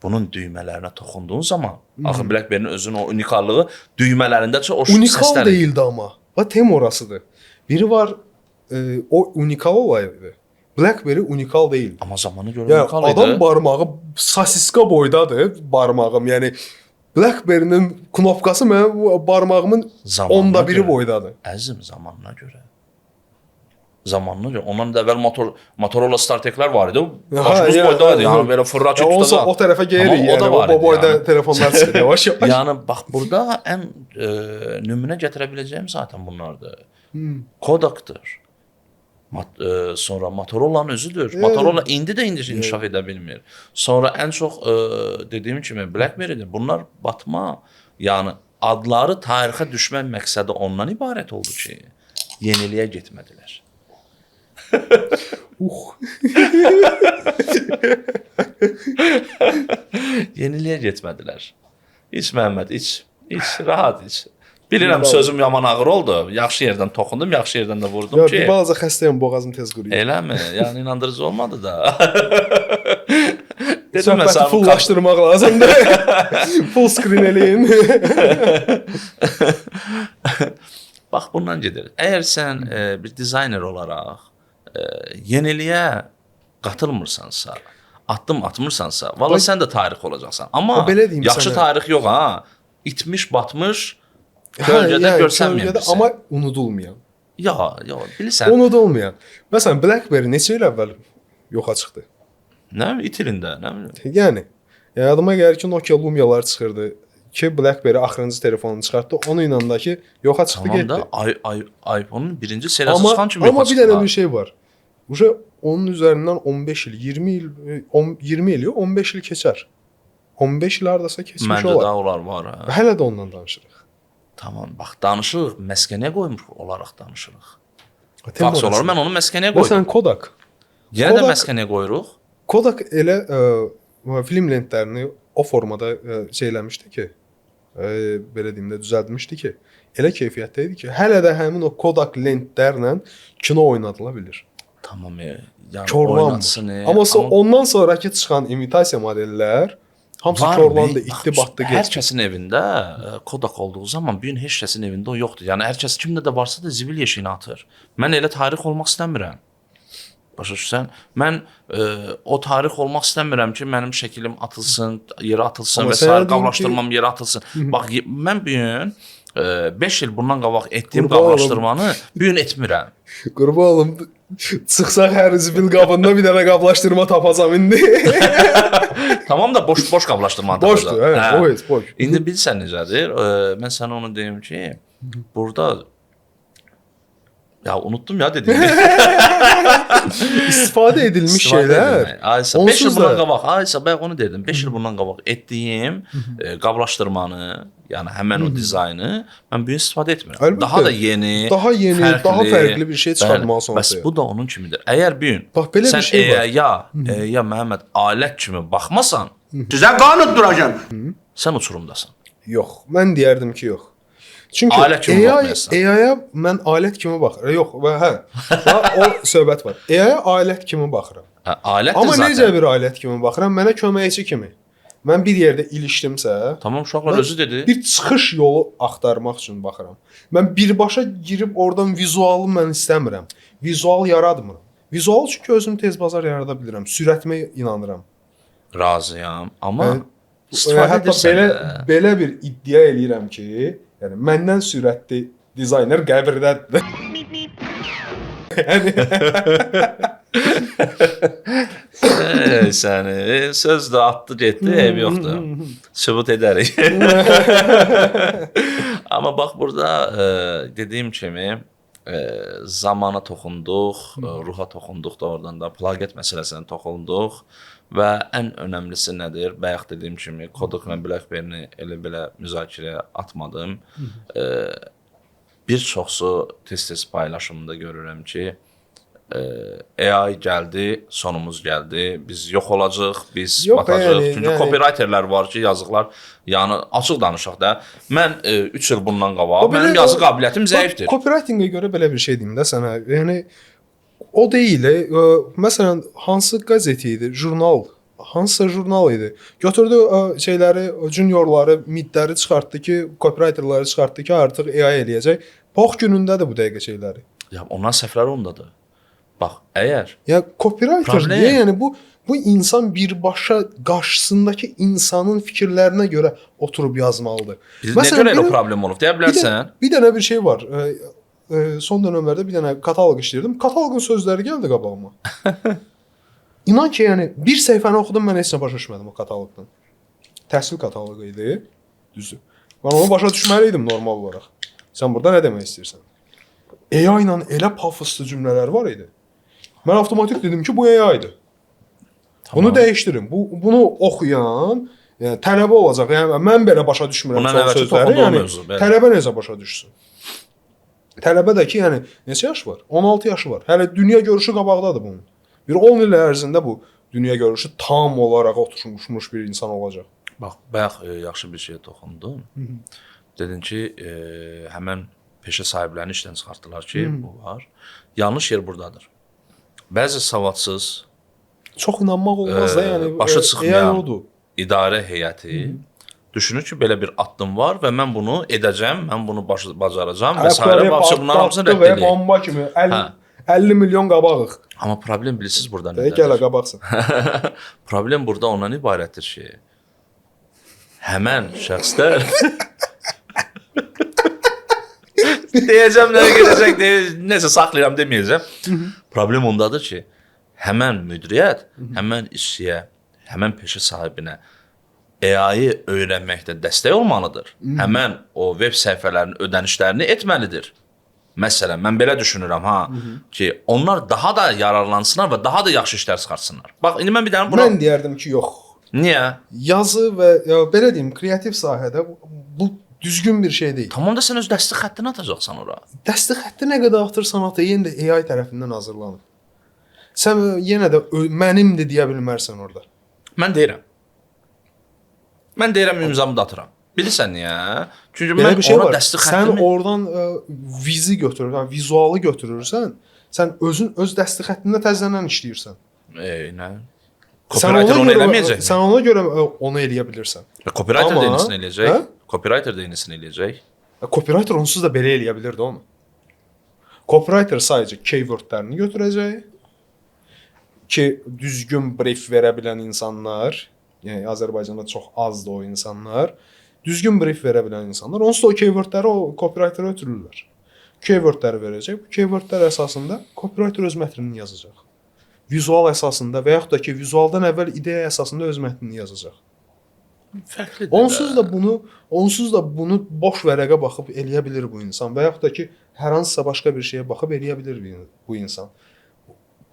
bunun düymələrinə toxunduğun zaman, axı BlackBerry-nin özünün o unikallığı düymələrindəcə o səslər. Unikal deyildi amma. Va tem orasıdır. Biri var, o unikal olaydı. BlackBerry unikal deyildi. Amma zamanı görə Yəni unikal idi. adam barmağı sasiska boydadır, barmağım. Yəni BlackBerry-nin knopkası mənim barmağımın Zamanına 10/1 görə. boydadır. Əzizim, zamanına görə. Zamanına görə. Ondan da əvvəl Motorola StarTech-lər var idi. O başımız boydaydı. Yəni belə fırraçı tutacaq. O tərəfə gəlirik. Yəni o boyda telefonlar çıxır yavaş-yavaş. Yəni bax burada ən nümunə gətirə biləcəyim zaten bunlardır. Kodakdır. Sonra Motorola'nın özüdür. Motorola indi də inkişaf edə bilmir. Sonra ən çox dediyim kimi BlackBerry-dir. Bunlar batma, yəni adları tarixə düşmək məqsədi ondan ibarət oldu ki, yeniliyə getmədilər. Yeniliyə getmədilər. İç Məhəmməd, iç, rahat iç. Bilirəm sözüm yaman ağır oldu. Yaxşı yerdən toxundum, yaxşı yerdən də vurdum ki. Bir balaca xəstəyəm, boğazım tez quruyur. Eləmi? Yəni inandırıcı olmadı da. Söhbəti fulllaşdırmaq lazımdır. Full screen eləyin. Bax, bundan gedir. Əgər sən bir dizayner olaraq yeniliyə qatılmırsansa, addım atmırsansa, valla sən də tarix olacaqsan. Amma yaxşı tarix yox, ha. İtmiş, batmış, kölgədə görsənməyən bilsən. Amma unudulmayan. Yox, bilirsən. Unudulmayan. Məsələn, BlackBerry neçə il əvvəl yoxa çıxdı? Nə bilim, itilində, nə bilim. Yəni adıma gəlir ki, Nokia Lumialar çıxırdı ki, BlackBerry axırıncı telefonunu çıxartdı. Onun ilə də ki, yoxa çıxdı getdi. Tamam da, iPhone-un birinci seriyası çıxan kimi yoxa çıxdı. Amma bir dənə bir şey var. Onun üzərindən 15 il, 20 il, 15 il keçər. 15 il hardasa keçmiş olar. Məncə daha olar var. Hələ də ondan danışırıq. Tamam, bax, danışırıq, məskənəyə qoymuş olaraq danışırıq. Faks olaraq mən onu məskənəyə qoydum. Məsələn, Kodak. Yenə də məskənəyə qoyuruq. Kodak elə film lentlərini o formada şeyləmişdi ki, belə deyim də düzəldmişdi ki, elə keyfiyyətdə idi ki, hələ də həmin o Kodak lentlərlə kino oynadıla bilir. Tamam, yəni oynatsın. Amma ondan sonraki çıxan imitasiya modellər hamısı korlandı, itdi, batdı, getdi. Hər kəsin evində Kodak olduğu zaman bir gün heç kəsin evində o yoxdur. Yəni hər kəs kimdə də varsa da zibil yeşiyinə atır. Mən elə tarix olmaq istəmirəm. Başa düşürsən? Mən o tarix olmaq istəmirəm ki, mənim şəkilim atılsın, yerə atılsın və s. qablaşdırmam yerə atılsın. Bax, mən bir gün 5 il bundan qabaq etdiyim qablaşdırmanı bir gün etmirəm. Qurban olum, çıxsaq hər zibil qabında bir dənə qablaşdırma tapacam indi. Tamam da boş qablaşdırma tapacam. Boşdur, boş. İndi bilsən necədir? Mən sənə onu deyim ki, burada ya unuttum ya dediyim. İstifadə edilmiş şeylər. Aysa 5 il bundan qabaq, bayaq onu dedim. 5 il bundan qabaq etdiyim qablaşdırmanı, yəni həmən o dizaynı mən bu gün istifadə etmirəm. Əlbəttə, daha da yeni, daha fərqli bir şey çıxartmalısın. Bəs bu da onun kimidir. Əgər bir gün sən ya Məhəmməd alət kimi baxmasan, Size kanıt duracağım. Sən uçurumdasan. Yox, mən deyərdim ki, yox. Çünki Alət kimi baxmırsan. AI-ya mən alət kimi baxıram. Yox, və hə. O söhbət var. AI-ya alət kimi baxıram. Hə, alətdir Amma zaten. necə bir alət kimi baxıram? Mənə köməkçi kimi. Mən bir yerdə ilişdimsə, Tamam, uşaqlar özü dedi. bir çıxış yolu axtarmaq üçün baxıram. Mən birbaşa girib oradan vizualı mən istəmirəm. Vizual yaratmıram. Vizual çünki özüm tez bazar yarada bilirəm. Sürətimə inanıram. Razıyam. Amma Hə, istifadə Hətta edirsən. belə bir iddia eləyirəm ki, yəni məndən sürətli dizayner qəbirdədir. Səni söz də atdı getdi, ev yoxdur. Sübut edərik. Amma bax burada dediyim kimi zamana toxunduq, ruha toxunduq da oradan da plagiat məsələsinə toxunduq və ən önəmlisi nədir? Bayaq dediyim kimi Kodok və BlackBerry-ni elə belə müzakirəyə atmadım. Bir çoxsu tez-tez paylaşımında görürəm ki, AI gəldi, sonumuz gəldi. Biz yox olacağıq, biz batacağıq. Çünki copywriterlər var ki, yazıqlar, yəni açıq danışaq da. Mən 3 il bundan qabaq mənim yazı qabiliyyətim zəifdir. Copywriting-ə görə belə bir şey deyim də sənə. Yəni o deyil. Məsələn, hansı qəzet idi, jurnal, hansısa jurnal idi. Götürdü şeyləri, juniorları, midləri çıxartdı ki, copywriterləri çıxartdı ki, artıq AI eləyəcək. Bax günündədir bu dəqiqə şeyləri. Ya onların səhvləri ondadır. Bax, əgər ya copywriter deyə, yəni bu insan birbaşa qarşısındakı insanın fikirlərinə görə oturub yazmalıdır. nə görə elə problem olub deyə bilərsən? Bir dənə bir şey var. Son dövrlərdə bir dənə kataloq işləyirdim. Kataloqun sözləri gəldi qabağıma. İnan ki, yəni bir səhifəni oxudum, mən heç nə başa düşmədim o kataloqdan. Təhsil kataloqu idi. Düzdür. Mən onu başa düşməli idim normal olaraq. Sən burada nə demək istəyirsən? AI ilə elə pafoslu cümlələr var idi. Mən avtomatik dedim ki, bu AI-dır. Bunu dəyişdirin. Bunu oxuyan, yəni tələbə olacaq. Yəni mən belə başa düşmürəm son sözləri. Yəni tələbə necə başa düşsün? Tələbə də ki, yəni neçə yaşı var? 16 yaşı var. Hələ dünya görüşü qabaqdadır bunun. Bir 10 il ərzində bu dünya görüşü tam olaraq oturmuş bir insan olacaq. Bax, bayaq yaxşı bir şeyə toxundun. Dedin ki, həmən peşə sahiblərini işdən çıxartdılar ki, bu var. Yanlış yer buradadır. Bəzi savadsız, çox inanmaq olmaz da, yəni başı çıxmayan odur. İdarə heyəti düşünür ki, belə bir addım var və mən bunu edəcəm, mən bunu bacaracağam və s. Bunların hamısını rədd edir. Bomba kimi 50 milyon qabağıq. Amma problem bilirsiniz burada nədir? Gələ qabaqsın. Problem burada ondan ibarətdir ki, həmən şəxslər deyəcəm, nəyə gedəcək, nəsə saxlayıram deməyəcəm. Problem ondadır ki, həmən müdiriyyət, həmən işçiyə, həmən peşə sahibinə AI-yı öyrənməkdə dəstək olmalıdır. Həmən o web səhifələrinin ödənişlərini etməlidir. Məsələn, mən belə düşünürəm ki, onlar daha da yararlansınlar və daha da yaxşı işlər çıxartsınlar. Bax, indi mən bir dənə buna... Mən deyərdim ki, yox. Niyə? Yazı və belə deyim, kreativ sahədə bu düzgün bir şey deyil. Tamam da sən öz dəstək xəttini atacaqsan ora. Dəstək xətti nə qədər atırsan at, yenə də AI tərəfindən hazırlanır. Sən yenə də mənimdir deyə bilmərsən orada. Mən deyirəm. Mən deyirəm, imzamı da atıram. Bilirsən niyə? Çünki Belə mən bir şey ona var. dəstək Sən xəttimi... oradan vizi götürürsən, vizualı götürürsən, sən öz dəstək xəttində təzədən işləyirsən. Nə? Copywriter onu eləməyəcək. Sən ona görə onu eləyə bilirsən. Copywriter də eynisini eləyəcək. Copywriter də eynisini eləyəcək. Copywriter onsuz da belə eləyə bilirdi onu. Copywriter sadəcə keywordlərini götürəcək ki, düzgün brief verə bilən insanlar, yəni Azərbaycanda çox azdır o insanlar, düzgün brief verə bilən insanlar, onsuz da o keywordləri o copywriterə ötürürlər. Keywordləri verəcək. Bu keywordlər əsasında copywriter öz mətnini yazacaq. Vizual əsasında və yaxud da ki, vizualdan əvvəl ideya əsasında öz mətnini yazacaq. Fərqlidir. Onsuz da bunu boş vərəqə baxıb eləyə bilir bu insan və yaxud da ki, hər hansısa başqa bir şeyə baxıb eləyə bilir bu insan.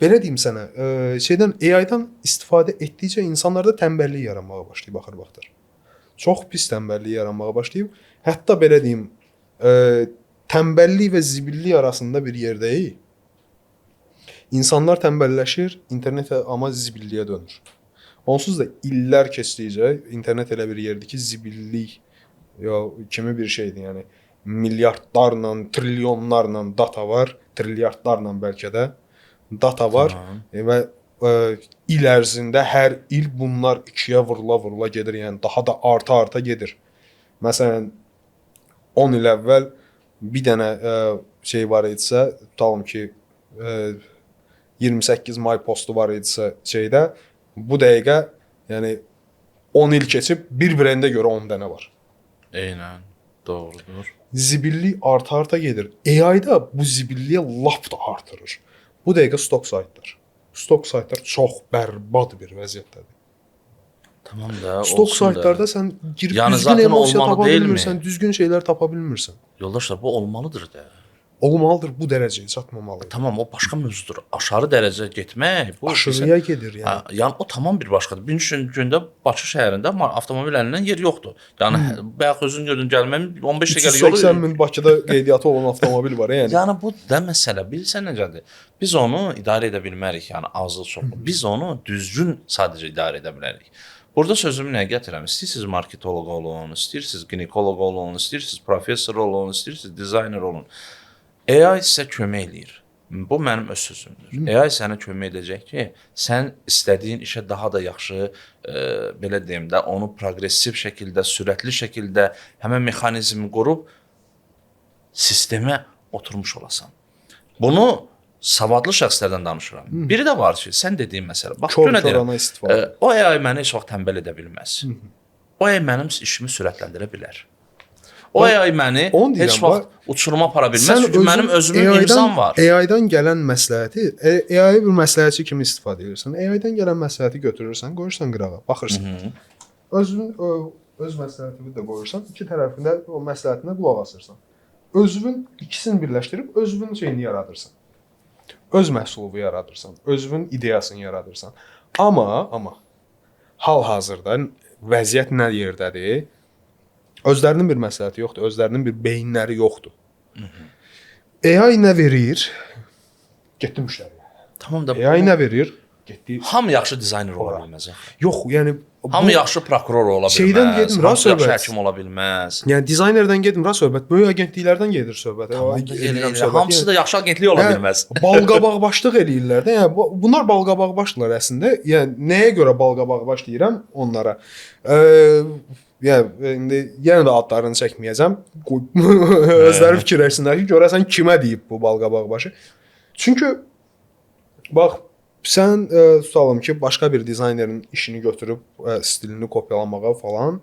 Belə deyim sənə, AI-dan istifadə etdikcə insanlarda tənbəllik yaranmağa başlayıb axır-vaxtlar. Çox pis tənbəllik yaranmağa başlayıb. Hətta belə deyim, tənbəllik və zibillik arasında bir yerdəyik. İnsanlar tənbəlləşir, internet amma zibilliyə dönür. Onsuz da illər keçdikcə internet elə bir yerdir ki, zibillik ya kimi bir şeydir. Yəni milyardlarla, trilyonlarla data var, trilyardlarla bəlkə də data var və il ərzində hər il bunlar 2-yə vurula gedir. Yəni daha da arta gedir. Məsələn 10 il əvvəl bir dənə şey var idisə, tutalım ki 28 may postu var idisə şeydə, bu dəqiqə yəni 10 il keçib bir-birində görə 10 dənə var. Eynən, doğrudur. Zibillik arta gedir. AI-da bu zibilliyə lap da artırır. Bu dəqiqə stok saytlar. Stok saytlar çox bərbad bir vəziyyətdədir. Tamam da, Stok olsun da. saytlarda sən girib Yəni düzgün zaten emosiya olmalı tapa deyilmi? bilmirsən, düzgün şeylər tapa bilmirsən. Yoldaşlar, bu olmalıdır da. Olmalıdır, bu dərəcəyə çatmamalıdır. Tamam, o başqa mövzudur. Aşağı dərəcə getmək, bu Aşırıya gedir yəni. Ha, yəni o tamam bir başqadır. Bir gündə Bakı şəhərində avtomobil əlindən yer yoxdur. Yəni bayaq özün gördün gəlməm 15 dəqiqəlik yolu. 380 min Bakıda qeydiyyatı olan avtomobil var yəni. Yəni bu da məsələ. Bilsən necədir? Biz onu idarə edə bilmərik, yəni azı çoxu. Biz onu düzgün sadəcə idarə edə bilərik. Burada sözümü nəyə gətirəm? İstəyirsiniz marketoloq olun, istəyirsiniz ginekoloq olun, istəyirsiniz professor olun, istəyirsiniz dizayner olun. AI sizə kömək eləyir. Bu mənim öz sözümdür. AI sənə kömək edəcək ki, sən istədiyin işə daha da yaxşı, belə deyim də, onu progressiv şəkildə, sürətli şəkildə həmən mexanizmi qurub sistemə oturmuş olasan. Bunu savadlı şəxslərdən danışıram. Biri də var ki, sən dediyin məsələ. Bax, günə deyirəm, o AI məni heç vaxt tənbəl edə bilməz. O AI mənim işimi sürətləndirə bilər. O AI məni heç vaxt uçuruma apara bilməz, çünki mənim özümün imzam var. AI-dan gələn məsləhəti, AI-ı bir məsləhətçi kimi istifadə edirsən. AI-dan gələn məsləhəti götürürsən, qoyursan qırağa, baxırsan. Öz məsləhətini də qoyursan, iki tərəfində o məsləhətinə qulaq asırsan. Özünün ikisini birləşdirib özünün şeyini yaradırsan. Öz məhsulu yaradırsan, özünün ideyasını yaradırsan. Amma hal-hazırda vəziyyət nə yerdədir? Özlərinin bir məsləhəti yoxdur, özlərinin bir beyinləri yoxdur. AI nə verir? Getdi müştəriyə. Tamam da AI nə verir? Getdi. Hamı yaxşı dizayner ola bilməz. Yox, yəni hamı yaxşı prokuror ola bilməz. Şeydən gedim, hamı yaxşı həkim ola bilməz. Yəni dizaynerdən gedim, söhbət. Böyük agentliklərdən gedir söhbət. Hamısı da yaxşı agentlik ola bilməz. Balqabağbaşlıq eləyirlər də. Yəni bunlar balqabağbaşdılar əslində. Yəni nəyə görə balqabağbaş deyirəm onlara? Yəni indi yenə də adlarını çəkməyəcəm. Özləri fikirləşsinlər ki, görəsən kimə deyib bu balqabağbaşı. Çünki bax sən tutalım ki, başqa bir dizaynerin işini götürüb stilini kopyalamağa falan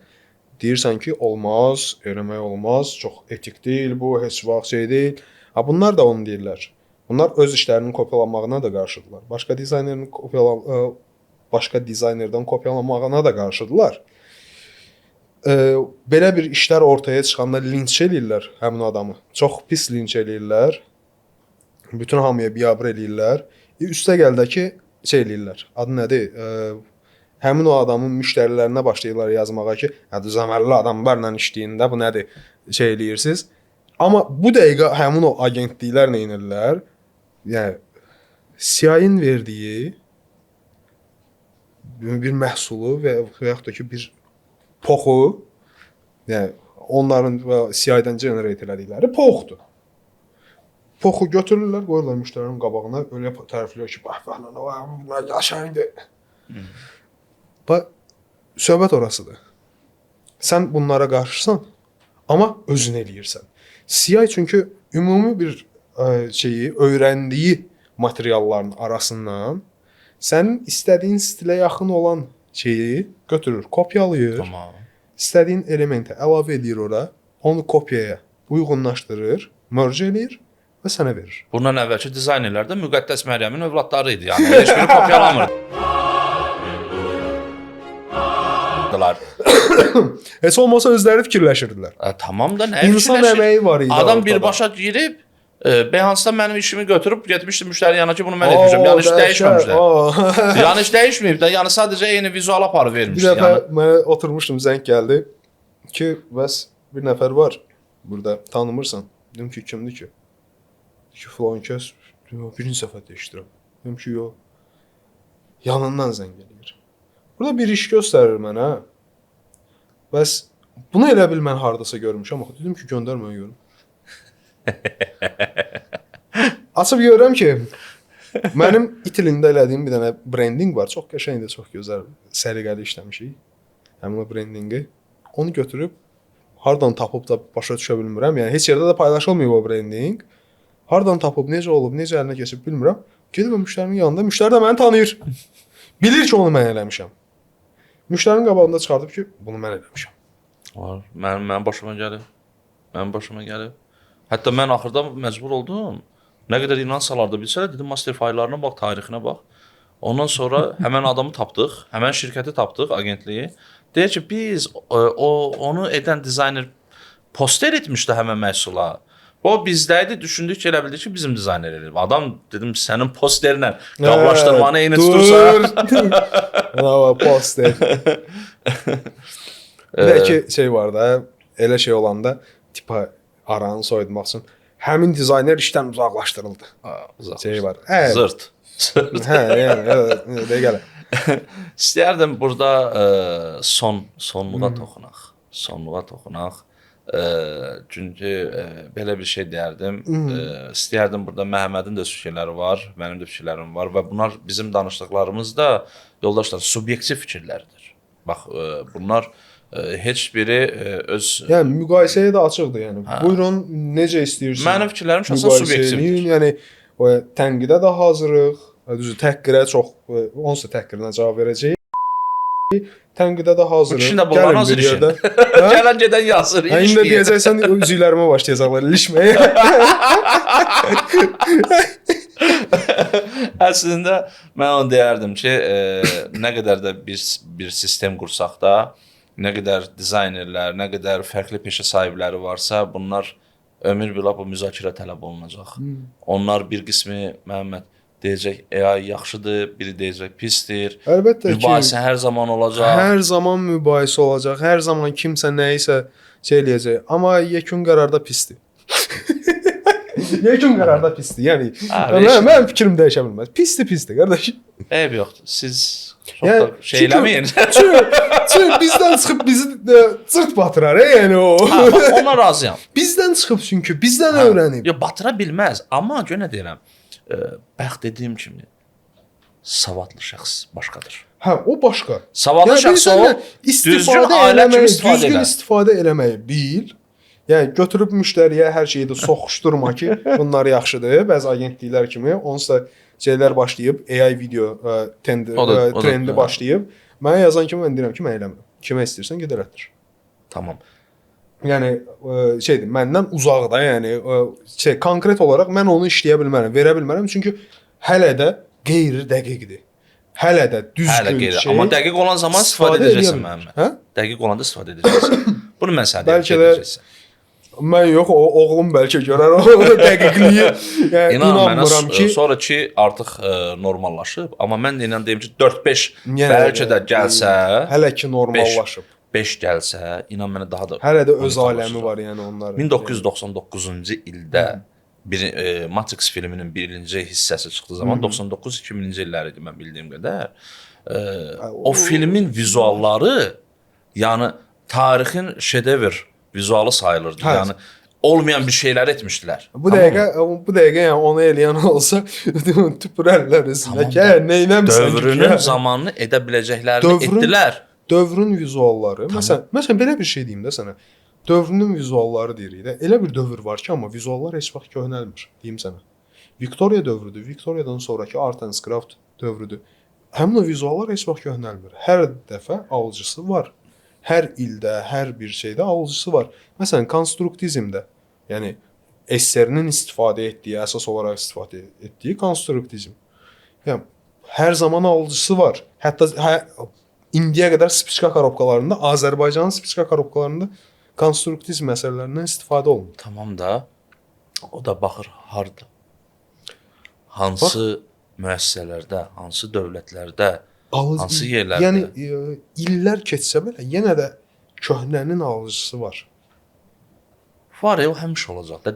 deyirsən ki, olmaz, eləmək olmaz, çox etik deyil bu, heç vaxt şey deyil. Ha bunlar da onu deyirlər. Bunlar öz işlərinin kopyalanmağına da qarşıdırlar. Başqa dizaynerdən kopyalanmağına da qarşıdırlar. Belə bir işlər ortaya çıxanda linç eləyirlər həmin adamı. Çox pis linç eləyirlər. Bütün hamıya biabır eləyirlər. Üstə gəldə ki, şey eləyirlər. Adı nədir? Həmin o adamın müştərilərinə başlayırlar yazmağa ki, düzəməlli adamlarla işləyində bu nədir? Şey eləyirsiniz. Amma bu dəqiqə həmin o agentliklər nə edirlər? Yəni CIA-ın verdiyi bir məhsulu və yaxud da ki bir poxu, yəni onların CIA-dan generate elədikləri poxdur. Poxu götürürlər, qoyurlar müştərinin qabağına, öyle tərifləyir ki, bax, yaşayındır. Bax, söhbət orasıdır. Sən bunlara qarşısan, amma özün eləyirsən. CIA çünki ümumi bir şeyi, öyrəndiyi materialların arasından sənin istədiyin stilə yaxın olan şeyi götürür, kopyalayır. Tamam. İstədiyin elementi əlavə edir ora, onu kopyaya uyğunlaşdırır, merge eləyir və sənə verir. Bundan əvvəlki dizaynerlər də Müqəddəs Məryəmin övladları idi. Yəni heç biri kopyalamırdı. Heç olmasa özləri fikirləşirdilər. Tamam da nə İnsan əməyi var idi. Adam birbaşa girib Behansdan mənim işimi götürüb getmişdi müştəri yanına ki, bunu mən etmişəm. Yəni heç dəyişməmişlər. Yəni heç dəyişməyib də. Yəni sadəcə eyni vizual aparı vermişdi. Bir dəfə mənə oturmuşdum, zəng gəldi ki, bəs bir nəfər var burada, tanımırsan. Dedim ki, kimdir ki? Ki, filan kəs birinci dəfə dəyişdirəm. Dedim ki, yox. Yanından zəng eləyir. Burada bir iş göstərir mənə. Bəs bunu elə bil mən hardasa görmüşəm. Axı dedim ki, göndər mənə görüm. Açıb görürəm ki, mənim itilində elədiyim bir dənə branding var. Çox qəşəngdir, çox gözəl, səliqəli işləmişik. Həmin o brandingi. Onu götürüb hardan tapıb da başa düşə bilmirəm. Yəni heç yerdə də paylaşılmıyor o branding. Hardan tapıb, necə olub, necə əlinə keçib bilmirəm. Gedib müştərinin yanında, müştəri də məni tanıyır. Bilir ki, onu mən eləmişəm. Müştərinin qabağında çıxardıb ki, bunu mən eləmişəm. Var. Mənim başıma gəlib. Mənim başıma gəlib. Hətta mən axırda məcbur oldum. Nə qədər inansalar da bilsələr, dedim master fayllarına bax, tarixinə bax. Ondan sonra həmən adamı tapdıq, həmən şirkəti tapdıq, agentliyi. Deyir ki, biz onu edən dizayner poster etmişdi həmən məhsula. O bizdəydi, düşündük ki, elə bildik ki, bizim dizayner edib. Adam dedim, sənin posterlə qablaşdırmanı eyni tutursa. Bravo, poster. Bir də ki, şey var da, elə şey olanda, tipa aranı soyutmaq üçün həmin dizayner işdən uzaqlaşdırıldı. Şey var. Zırt. Hə, yəni, dəqiqələ. İstəyərdim burada sonluğa toxunaq. Sonluğa toxunaq. Çünki belə bir şey deyərdim. İstəyərdim burada Məhəmmədin də fikirləri var, mənim də fikirlərim var və bunlar bizim danışdıqlarımız da yoldaşlar subyektiv fikirlərdir. Bax, bunlar heç biri öz... Yəni, müqayisəyə də açıqdır, yəni. Buyurun, necə istəyirsiniz? Mənim fikirlərim şəxsən subyektivdir. Yəni, tənqidə də hazırıq, düzü, təhqirə çox, onsuz da təhqirinə cavab verəcəyik. Tənqidə də hazırıq. Bu kişinin də bundan hazır işin. Gələn gedən yazır, ilişməyir. İndi deyəcəksən, üzüklərimə başlayacaqlar ilişməyə. Əslində, mən onu deyərdim ki, nə qədər də bir sistem qursaq da, nə qədər dizaynerlər, nə qədər fərqli peşə sahibləri varsa, bunlar ömür bila bu müzakirə tələb olunacaq. Onlar bir qismi Məhəmməd deyəcək, AI yaxşıdır, biri deyəcək pisdir. Əlbəttə ki, mübahisə hər zaman olacaq. Hər zaman mübahisə olacaq. Hər zaman kimsə nəyisə şey eləyəcək. Amma yekun qərarda pisdir. Yekun qərarda pisdir. Yəni mənim fikrim dəyişə bilməz. Pisdir, qardaş. Eyb yoxdur. Siz çox da şey eləməyin. Çünki bizdən çıxıb bizi cırt batırar, yəni o. Ona razıyam. Bizdən çıxıb çünki, bizdən öyrənib. Yo, batıra bilməz. Amma gönə deyirəm, bəxt dediyim kimi savadlı şəxs başqadır. Hə, o başqa. Savadlı şəxs o, düzgün ailə kimi istifadə düzgün istifadə eləməyi bil. Yəni götürüb müştəriyə hər şeyi də soxuşdurma ki, bunlar yaxşıdır. Bəzi agentliklər kimi onsuz da şeylər başlayıb, AI video trendi başlayıb. Mənə yazan kimi mən deyirəm ki, mən eləmirəm. Kimə istəyirsən gedər etdir. Tamam. Yəni şeydir, məndən uzaqda, yəni konkret olaraq mən onu işləyə bilmərəm, verə bilmərəm çünki hələ də qeyri-dəqiqdir. Hələ də düzgün şey. Amma dəqiq olan zaman istifadə edəcəksən Məhəmməd. Hə? Dəqiq olanda istifadə edəcəksən. Bunu mən sənə deyəcəksən. Mən yox, oğlum bəlkə görər o dəqiqliyi. Yəni inanmıram ki, sonraki artıq normallaşıb, amma mən də deyim ki 4-5 bəlkə də gəlsə, hələ ki normallaşıb. 5 gəlsə, inan mənə daha da hələ də öz aləmi var, yəni onların. 1999-cu ildə bir Matrix filminin birinci hissəsi çıxdığı zaman 99-2000-ci illər idi mən bildiyim qədər. O filmin vizualları, yəni tarixin şedevr vizualı sayılırdı. Yəni olmayan bir şeylər etmişdilər. Bu dəqiqə yəni onu eləyən olsa tüpürərlər üstünə. Nə eləmisən? Dövrünün zamanını edə biləcəklərini etdilər. Dövrün vizualları. Məsələn belə bir şey deyim də sənə. Dövrünün vizualları deyirik də. Elə bir dövr var ki, amma vizuallar heç vaxt köhnəlmir, deyim sənə. Viktoriya dövrüdür. Viktoriyadan sonrakı Art and Craft dövrüdür. Həmin o vizuallar heç vaxt köhnəlmir. Hər dəfə alıcısı var. Hər ildə, hər bir şeydə alıcısı var. Məsələn, konstruktizmdə, yəni SR-nin istifadə etdiyi, əsas olaraq istifadə etdiyi konstruktizm. Yəni hər zaman alıcısı var. Hətta indiyə qədər spişka korobkalarında, Azərbaycanın spişka korobkalarında konstruktizm məsələlərindən istifadə olunur. Tamam da, o da baxır harda. Hansı müəssisələrdə, hansı dövlətlərdə, hansı yerlərdə. Yəni illər keçsə belə, yenə də köhnənin alıcısı var. Var ya, o həmişə olacaq da.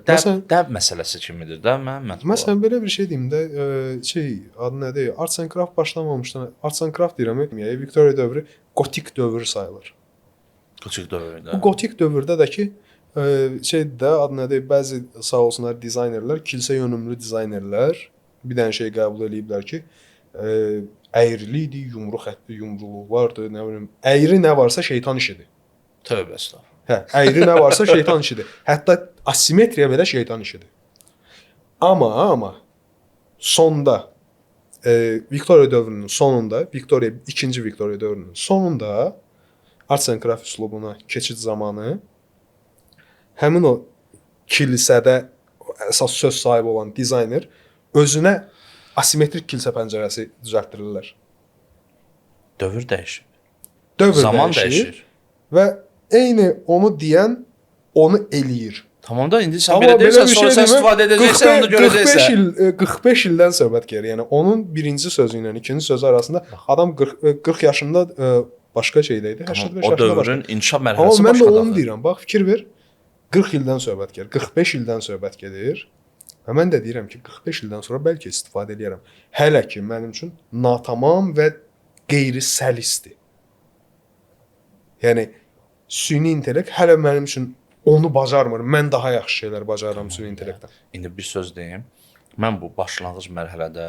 Dəb məsələsi kimidir də, mənim. Məsələn belə bir şey deyim də, adı nədir? Arts and Craft başlamamışdan, Arts and Craft deyirəm, Viktoriya dövrü gotik dövr sayılır. Gotik dövründə. Bu gotik dövrdə də ki, də adı nədir? Bəzi sağ olsunlar dizaynerlər, kilsə yönümlü dizaynerlər bir dənə şey qəbul eləyiblər ki, əyrili idi, yumru xətti, yumruluq vardı, nə bilim, əyri nə varsa şeytan işidir. Tövbə estağfurullah. Hə, əyri nə varsa şeytan işidir. Hətta asimetriya belə şeytan işidir. Amma sonda Viktoriya dövrünün sonunda, ikinci Viktoriya dövrünün sonunda Arts and Craft üslubuna keçid zamanı həmin o kilsədə əsas söz sahibi olan dizayner özünə asimetrik kilsə pəncərəsi düzəltdirirlər. Dövr dəyişir. Dövr Zaman dəyişir. dəyişir. Və eyni onu deyən onu eləyir. Tamam da indi sən belə deyirsən, sonra sən istifadə edəcəksən, onu görəcəksən. 45 ildən söhbət gedir. Yəni onun birinci sözü ilə ikinci sözü arasında adam 40 yaşında başqa şeydə idi, 85 yaşında. O dövrün inkişaf mərhələsi başqadır. Amma mən də onu başqadır. deyirəm. Bax fikir ver. 40 ildən söhbət gedir, 45 ildən söhbət gedir. Və mən də deyirəm ki, 45 ildən sonra bəlkə istifadə edərəm. Hələ ki mənim üçün natamam və qeyri-səlisdir. Yəni süni intellekt hələ mənim üçün onu bacarmır. Mən daha yaxşı şeylər bacarıram süni intellektdən. İndi bir söz deyim. Mən bu başlanğıc mərhələdə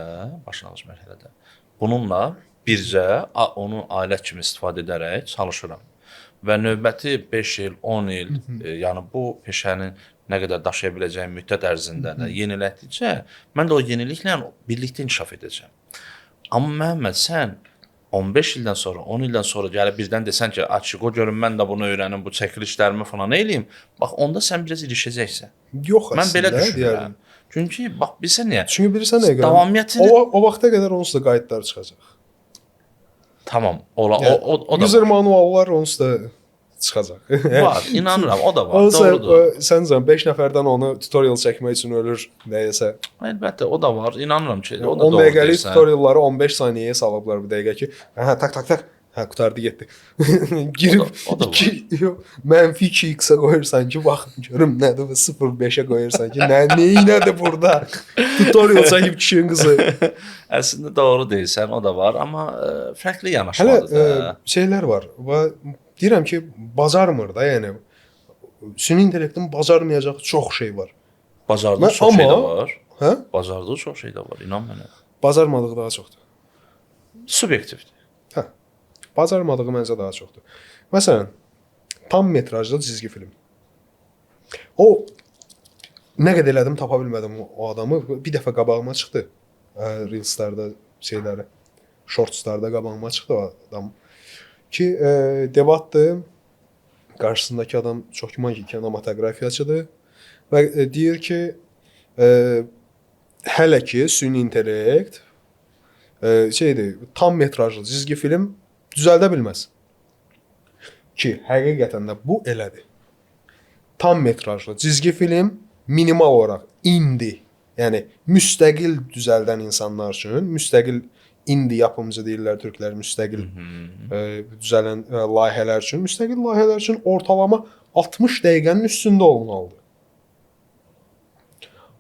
bununla bircə onu alət kimi istifadə edərək çalışıram. Və növbəti 5 il, 10 il, yəni bu peşənin nə qədər daşıya biləcəyim müddət ərzində də yenilətdikcə, mən də o yeniliklə birlikdə inkişaf edəcəm. Amma Məhəmməd, sən 15 ildən sonra, 10 ildən sonra gəlib birdən desən ki, açıq o görün, mən də bunu öyrənim, bu çəkilişlərimi falan eləyim, bax onda sən biraz ilişəcəksən. Yox, mən belə əslində, düşünürəm. Çünki bax bilsən niyə? Çünki bilirsən nə qədər? Davamiyyətini O vaxta qədər onsuz da qayıtlar çıxacaq. Tamam, o da user manuallar onsuz da çıxacaq. var, inanıram, o da var, Olsa, doğrudur. Sən 5 nəfərdən onu tutorial çəkmək üçün ölür nəyəsə. Əlbəttə, o da var, inanıram ki, o da 10 doğru dəqiqəlik deyirsən. tutorialları 15 saniyəyə salıblar bir dəqiqə ki, hə tak, hə qutardı getdi. Girib O da var. mənfi 2x-ə qoyursan ki, baxın görüm nədir və 0.5-ə qoyursan ki, nədir burada? Tutorial çəkib kişinin qızı. Əslində doğru deyirsən, o da var, amma fərqli Hələ yanaşmalıdır da. şeylər var və deyirəm ki, bacarmır da, yəni süni intellektin bacarmayacaq çox şey var. Bacardığı çox şey də var. Hə? Bacardığı çox şey də var, inan mənə. Bacarmadığı daha çoxdur. Subyektivdir. Hə. Bacarmadığı məncə daha çoxdur. Məsələn, tam metrajlı cizgi film. O nə qədər elədim tapa bilmədim o adamı. Bir dəfə qabağıma çıxdı. Reelslarda şeyləri, shortslarda qabağıma çıxdı o adam. Ki debatdır. Qarşısındakı adam çox güman ki, kinematografiyaçıdır və deyir ki, hələ ki süni intellekt tam metrajlı cizgi film düzəldə bilməz. Ki, həqiqətən də bu elədir. Tam metrajlı cizgi film minimal olaraq indi, yəni müstəqil düzəldən insanlar üçün, müstəqil indi yapımcı deyirlər türklər, müstəqil düzələn layihələr üçün, müstəqil layihələr üçün ortalama 60 dəqiqənin üstündə olmalıdır.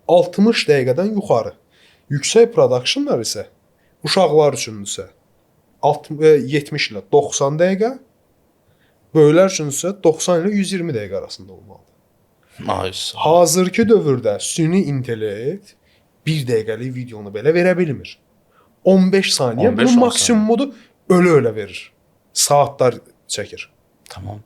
60 dəqiqədən yuxarı. Yüksək productionlar isə uşaqlar üçündürsə 70 ilə 90 dəqiqə, böyüklər üçünsə 90 ilə 120 dəqiqə arasında olmalıdır. Nice. Hazırki dövrdə süni intellekt 1 dəqiqəlik videonu belə verə bilmir. 15 saniyə bunun maksimumudur, ölə verir. Saatlar çəkir. Tamam.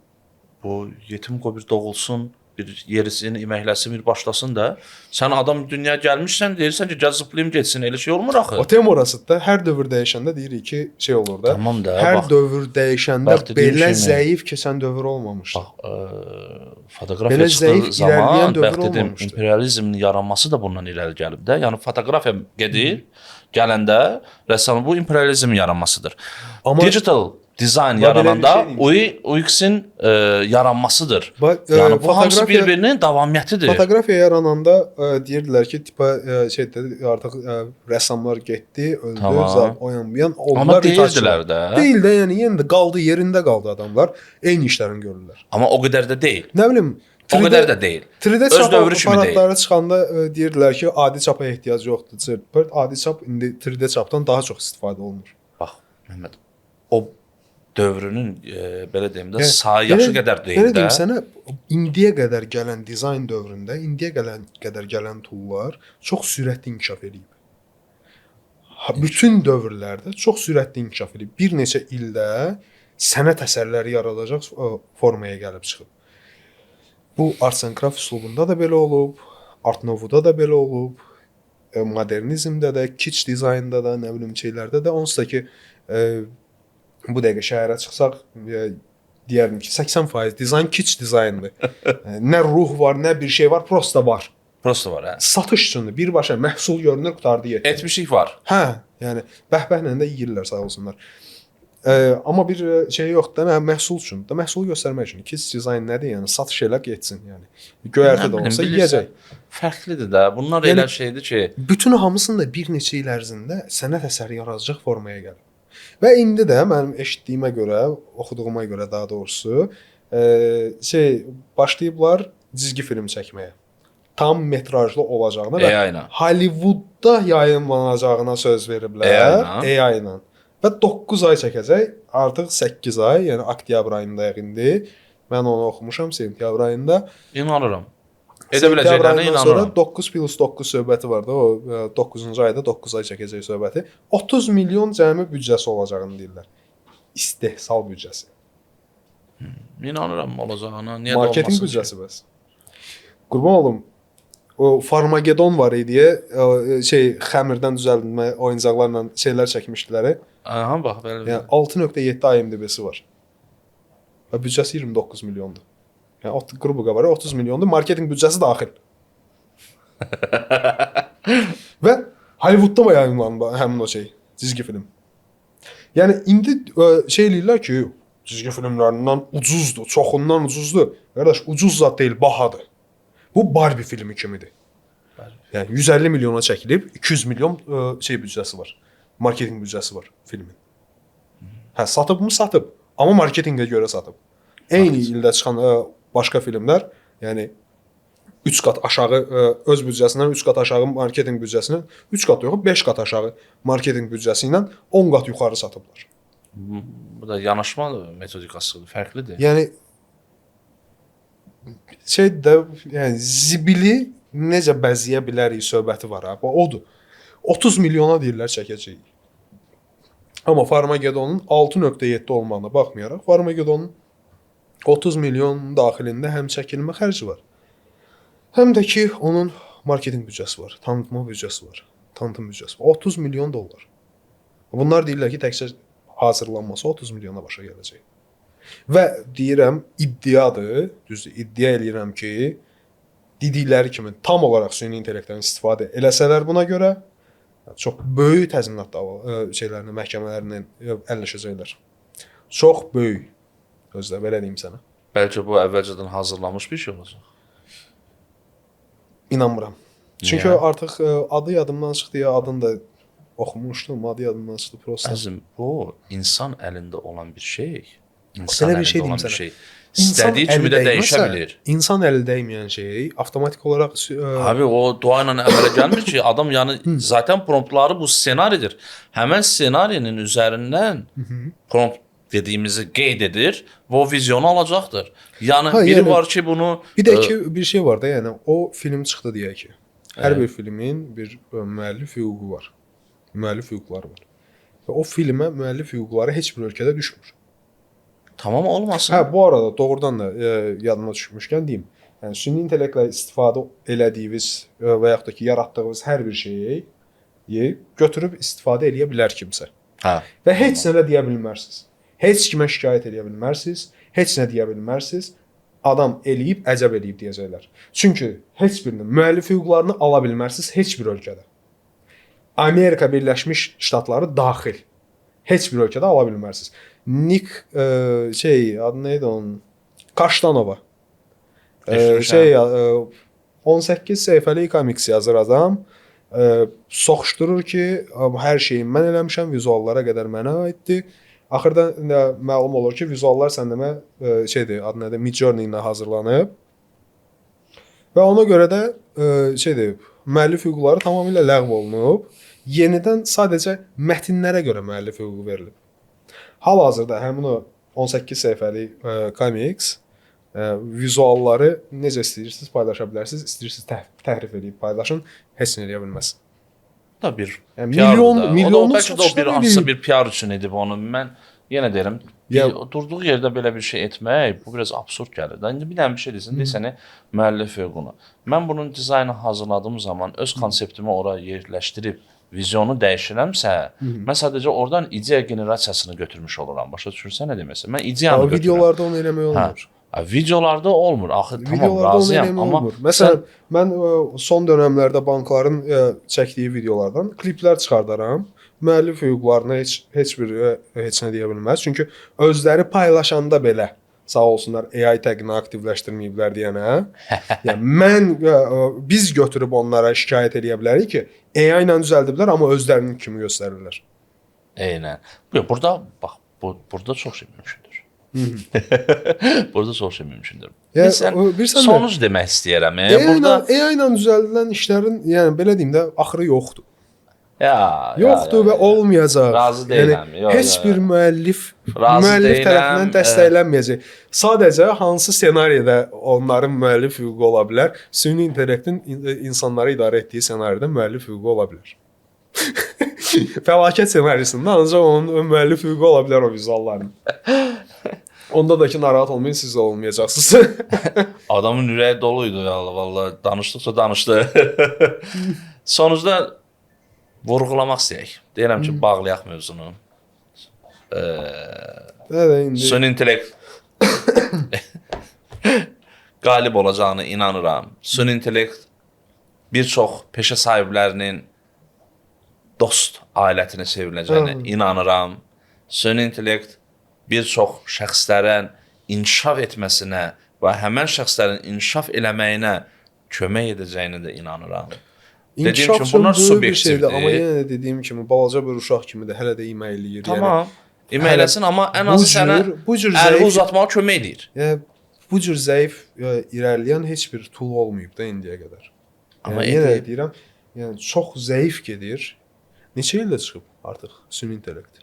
Bu yetim qoy bir doğulsun, bir yerisini iməkləsin, bir başlasın da. Sən adam dünyaya gəlmişsən, deyirsən ki, gəl zıplayım getsin, elə şey olmur axı. O tem orası da hər dövr dəyişəndə deyirik ki, şey olur da. Tamam da, hər bax, dövr dəyişəndə bax, dediyim belə kimi, zəif keçən dövr olmamışdı. Fotoqrafiya Belə zəif çıxdığı irəliləyən zaman, dövr bax dedim, olmamışdı. imperializmin yaranması da bundan irəli gəlib də. Yəni fotoqrafiya gedir, gələndə rəssam bu imperializmin yaranmasıdır. Amma Digital dizayn belə yarananda bir şey UX-in yaranmasıdır. yəni Bu hamısı bir-birinin davamiyyətidir. Fotoqrafiya yarananda deyirdilər ki, tipa artıq rəssamlar getdi, öldü, Tamam. oyan bu yan. Amma deyirdilər də. Deyil də, yəni yenə də qaldı, yerində qaldı adamlar. Eyni işlərini görürlər. Amma o qədər də deyil. Nə bilim, O qədər də deyil. 3D Öz çap dövrü kimi deyil. aparatları çıxanda deyirdilər ki, adi çapa ehtiyac yoxdur. Cırt-pırt. Adi çap indi 3D çapdan daha çox istifadə olunur. Bax, Məhəmməd, o dövrünün belə deyim də Yəni, sayı yaşı qədər deyil Belə də. deyim sənə, indiyə qədər gələn dizayn dövründə, indiyə qədər gələn toollar çox sürətli inkişaf edib. Bütün dövrlərdə çox sürətli inkişaf edib. Bir neçə ildə sənət əsərləri yaradacaq formaya gəlib çıxıb. Bu Arts and Craft üslubunda da belə olub, Art Nouveau-da da belə olub, modernizmdə də, kitsch dizaynda da, nə bilim şeylərdə də. Onsuz da ki, bu dəqiqə şəhərə çıxsaq, deyərdim ki, 80% dizayn kitsch dizayndır. Nə ruh var, nə bir şey var, prosta var. Prosta var, hə. Satış üçündür. Birbaşa məhsul görünür, qutardı yetdi. Etmişlik var. Hə, yəni bəhbəhlə də yeyirlər, sağ olsunlar. Amma bir şey yoxdur da, məhsul üçün. Da məhsulu göstərmək üçün. Kitsch dizayn nədir? Yəni satış elə getsin, yəni. Göyərtə də olsa yeyəcək. Fərqlidir də. Bunlar elə şeydir ki, bütün hamısını da bir neçə il ərzində sənət əsəri yaradacaq formaya gəlir. Və indi də mənim eşitdiyimə görə, oxuduğuma görə daha doğrusu, başlayıblar cizgi film çəkməyə. Tam metrajlı olacağına və AI ilə. Hollywoodda yayımlanacağına söz veriblər. AI ilə. Və 9 ay çəkəcək, artıq 8 ay, yəni oktyabr ayındayıq indi. Mən onu oxumuşam sentyabr ayında. İnanıram. Edə biləcəklərinə inanıram. 9+9 söhbəti var da, o 9-cu ayda 9 ay çəkəcək söhbəti. 30 milyon cəmi büdcəsi olacağını deyirlər. İstehsal büdcəsi. İnanıram olacağına. Niyə də Marketing olmasın? büdcəsi bəs. Qurban olum. O Farmagedon var idi, xəmirdən düzəldilmə oyuncaqlarla şeylər çəkmişdilər. Aha, bax belə. Yəni 6.7 IMDb-si var. Və büdcəsi 29 milyondur. Yəni qrubu qabarı 30 milyondur, marketinq büdcəsi daxil. Və Hollywoodda var yayımlanıb həmin o cizgi film. Yəni indi şey eləyirlər ki, cizgi filmlərindən ucuzdur, çoxundan ucuzdur. Qardaş, ucuz zat deyil, bahadır. Bu Barbie filmi kimidir. Yəni 150 milyona çəkilib, 200 milyon büdcəsi var. Marketinq büdcəsi var filmin. Hə, satıbmı? Satıb. Amma marketinqə görə satıb. Eyni ildə çıxan başqa filmlər, yəni 3 qat aşağı öz büdcəsindən 3 qat aşağı marketinq büdcəsindən 3 qat yox, 5 qat aşağı marketinq büdcəsi ilə 10 qat yuxarı satıblar. Bu da yanaşma metodikasıdır, fərqlidir. Yəni yəni zibili necə bəziyə bilərik söhbəti var ha. Odur. 30 milyona deyirlər çəkəcəyik. Amma Farmagedonun 6.7 olmağına baxmayaraq, Farmagedonun 30 milyon daxilində həm çəkilmə xərci var. Həm də ki, onun marketinq büdcəsi var, tanıtma büdcəsi var, tanıtım büdcəsi var. 30 milyon dollar. Bunlar deyirlər ki, təkcə hazırlanması 30 milyona başa gələcək. Və deyirəm, iddiadır, düzdür, iddia eləyirəm ki, dedikləri kimi tam olaraq süni intellektdən istifadə eləsələr buna görə, çox böyük təzminat şeylərini, məhkəmələrindən əlləşəcəklər. Çox böyük. Özdə, belə deyim sənə. Bəlkə bu əvvəlcədən hazırlanmış bir şey olacaq. İnanmıram. Çünki Niyə? artıq adı yadımdan çıxdı, ya adını da oxumuşdum, adı yadımdan çıxdı prosta. Əzim, bu insan əlində olan bir şey. Sənə bir şey deyim sənə. İstədiyi kimi də dəyişə bilir. İnsan əli dəyməyən şey avtomatik olaraq Abi o dua ilə əmələ gəlmir ki, adam yəni zaten promptları bu ssenaridir. Həmin ssenarinin üzərindən prompt dediyimizi qeyd edir və o vizyonu alacaqdır. Yəni biri yəni, var ki, bunu bir də ki bir şey var da, yəni o film çıxdı deyək ki. Hər bir filmin bir müəllif hüququ var. Müəllif hüquqları var. Və o filmə müəllif hüquqları heç bir ölkədə düşmür. tamam olmasın. Hə, bu arada doğrudan da yadıma düşmüşkən deyim. Yəni süni intellektlə istifadə elədiyiniz və yaxud da ki yaratdığınız hər bir şeyi götürüb istifadə eləyə bilər kimsə. Hə. Və heç nə deyə bilmərsiniz. Heç kimə şikayət edə bilmərsiniz. Heç nə deyə bilmərsiniz. Adam eləyib, əcəb eləyib deyəcəklər. Çünki heç birinin müəllif hüquqlarını ala bilmərsiniz heç bir ölkədə. Amerika Birləşmiş Ştatları daxil. Heç bir ölkədə ala bilmərsiniz. Nick adı nə idi onun? Kaştanova. 18 səhifəlik komiks yazır adam. Soxuşdurur ki, hər şeyi mən eləmişəm, vizuallara qədər mənə aiddir. Axırda məlum olur ki, vizuallar sən demə adı nədir? Midjourney ilə hazırlanıb. Və ona görə də şeydir, müəllif hüquqları tamamilə ləğv olunub. Yenidən sadəcə mətnlərə görə müəllif hüququ verilib. Hal-hazırda həmin o 18 səhifəlik komiks vizualları necə istəyirsiniz paylaşa bilərsiniz, istəyirsiniz təhrif edib paylaşın, heç nə edə bilməz. Da bir Yəni milyonlu satışlar satışlar bir eləyib. hansısa bir PR üçün edib onu. Mən yenə deyirəm, Ya- durduğu yerdə belə bir şey etmək bu biraz absurd gəlir. Da indi bir dənə bir şey desən, desənə müəllif hüququnu. Mən bunun dizaynını hazırladığım zaman öz konseptimi ora yerləşdirib vizyonu dəyişirəmsə, mən sadəcə oradan ideya generasiyasını götürmüş oluram. Başa düşürsən nə deməksə? Mən ideyanı Amma götürürəm. videolarda onu eləmək olmur. Videolarda olmur. Axı tamam Videolarda onu razıyam, eləmək amma olmur. Məsələn, mən son dövrlərdə bankların çəkdiyi videolardan kliplər çıxardaram. Müəllif hüquqlarına heç nə deyə bilməz. Çünki özləri paylaşanda belə sağ olsunlar AI təqini aktivləşdirməyiblər deyənə. Yəni biz götürüb onlara şikayət edə bilərik ki, AI ilə düzəldiblər, amma özlərinin kimi göstərirlər. Eynən. Burada bax, burada çox şey mümkündür. Burada çox şey mümkündür. Bilirsən Sonuc demək istəyirəm. Burada AI ilə düzəldilən işlərin, yəni belə deyim də, axırı yoxdur. Yoxdur və olmayacaq. Razı deyiləm. Heç bir müəllif tərəfindən dəstəklənməyəcək. Sadəcə hansı ssenaridə onların müəllif hüququ ola bilər? Süni intellektin insanları idarə etdiyi ssenaridə müəllif hüququ ola bilər. Fəlakət ssenarisində ancaq onun müəllif hüququ ola bilər o vizualların. Onda da ki, narahat olmayın, siz də olmayacaqsınız. Adamın ürəyi doluydu ya, vallahi danışdıqca danışdı. Sonucda vurğulamaq istəyək. Deyirəm ki, bağlayaq mövzunu. Süni intellekt qalib olacağını inanıram. Süni intellekt bir çox peşə sahiblərinin dost ailətinə çevriləcəyinə inanıram. Süni intellekt bir çox şəxslərin inkişaf etməsinə və həmən şəxslərin inkişaf eləməyinə kömək edəcəyinə də inanıram. Dediyim kimi bunlar subyektivdir. Amma yenə də dediyim kimi balaca bir uşaq kimi də hələ də iməkləyir. Tamam. İməkləsin, amma ən azı sənə əli uzatmağa kömək edir. Bu cür zəif irəliləyən heç bir tool olmayıb da indiyə qədər. Amma yenə də deyirəm, yəni çox zəif gedir. Neçə ildə çıxıb artıq süni intellekt?